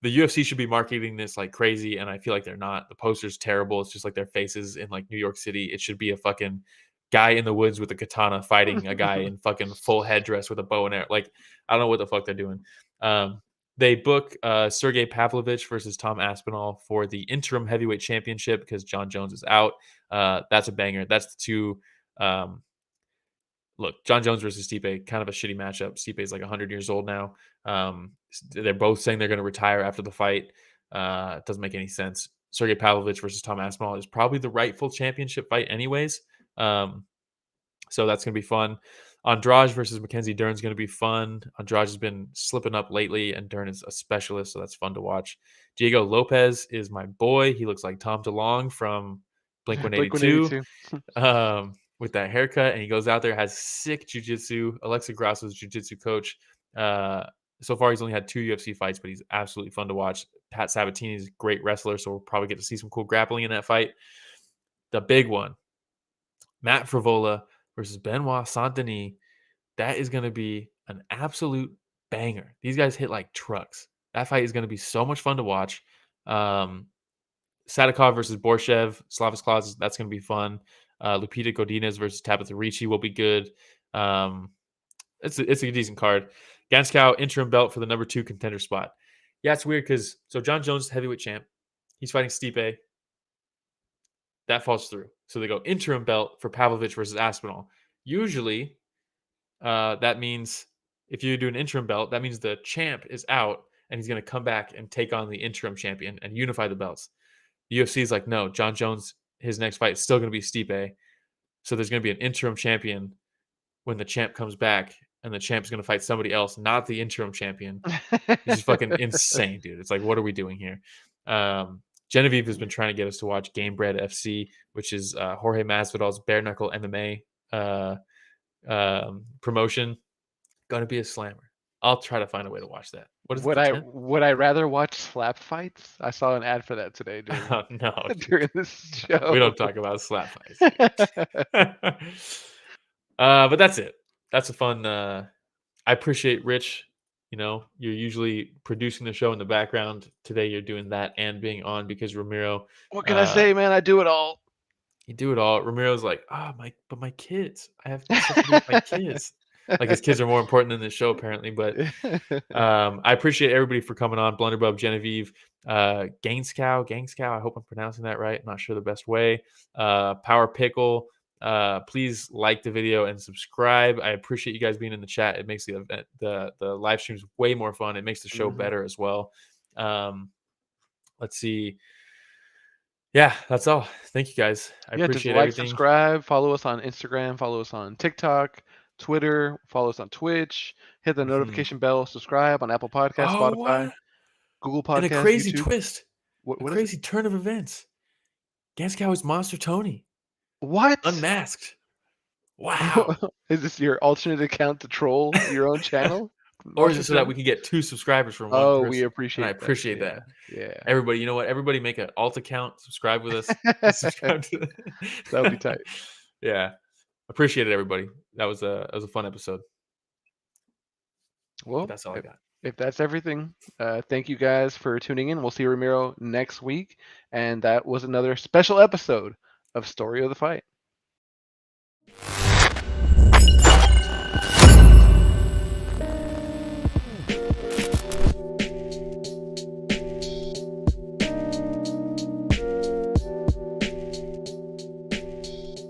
the UFC should be marketing this like crazy, and I feel like they're not. The poster's terrible. It's just like their faces in like New York City. It should be a fucking guy in the woods with a katana fighting a guy in fucking full headdress with a bow and arrow. Like, I don't know what the fuck they're doing. They book Sergey Pavlovich versus Tom Aspinall for the interim heavyweight championship because John Jones is out. That's a banger. That's the two. Look, John Jones versus Stipe, kind of a shitty matchup. Stipe is like 100 years old now. They're both saying they're going to retire after the fight. It doesn't make any sense. Sergey Pavlovich versus Tom Aspinall is probably the rightful championship fight anyways. So that's going to be fun. Andrade versus Mackenzie Dern is going to be fun. Andrade has been slipping up lately, and Dern is a specialist, so that's fun to watch. Diego Lopez is my boy. He looks like Tom DeLonge from Blink-182. With that haircut, and he goes out there, has sick jiu-jitsu. Alexa Grasso's jiu-jitsu coach. So far, he's only had 2 UFC fights, but he's absolutely fun to watch. Pat Sabatini is a great wrestler, so we'll probably get to see some cool grappling in that fight. The big one, Matt Frivola versus Benoit Saint-Denis. That is going to be an absolute banger. These guys hit like trucks. That fight is going to be so much fun to watch. Sadikov versus Borshev, Slavis Claus, that's going to be fun. Lupita Godinez versus Tabitha Ricci will be good. It's a decent card. Ganskow interim belt for the number 2 contender spot. Yeah, it's weird because John Jones is heavyweight champ. He's fighting Stipe. That falls through. So they go interim belt for Pavlovich versus Aspinall. Usually, that means if you do an interim belt, that means the champ is out and he's going to come back and take on the interim champion and unify the belts. The UFC is like, no, John Jones, his next fight is still going to be Stipe. So there's going to be an interim champion when the champ comes back, and the champ's going to fight somebody else, not the interim champion. It's just fucking insane, dude. It's like, what are we doing here? Genevieve has been trying to get us to watch Game Bread FC, which is Jorge Masvidal's bare knuckle MMA promotion. Going to be a slammer. I'll try to find a way to watch that. What is would I rather watch slap fights? I saw an ad for that today during this show. We don't talk about slap fights. But that's it. That's a fun. I appreciate Rich. You're usually producing the show in the background. Today you're doing that and being on because Ramiro. What can I say, man? I do it all. You do it all. Ramiro's like, but my kids. I have stuff to do with my kids. Like his kids are more important than this show, apparently. But I appreciate everybody for coming on. Blunderbub, Genevieve, Gangskow. I hope I'm pronouncing that right. I'm not sure the best way. Power Pickle. Please like the video and subscribe. I appreciate you guys being in the chat. It makes the event, the live streams way more fun. It makes the show better as well. Let's see. Yeah, that's all. Thank you guys. I appreciate just like, everything. subscribe, follow us on Instagram, follow us on TikTok, Twitter, follow us on Twitch, hit the notification bell, subscribe on Apple Podcasts, Spotify, What? Google Podcasts, And a crazy YouTube. twist. What a crazy turn of events. Gangskow is Monster Tony. What? Unmasked. Wow. Is this your alternate account to troll your own channel? Or is it so that we can get 2 subscribers from one person? We appreciate and I appreciate that. Yeah. Everybody, you know what? Everybody make an alt account, subscribe with us. Subscribe to That would be tight. Yeah. Appreciate it, everybody. That was a fun episode. Well, that's all I got. If that's everything, thank you guys for tuning in. We'll see Ramiro next week. And that was another special episode of Story of the Fight.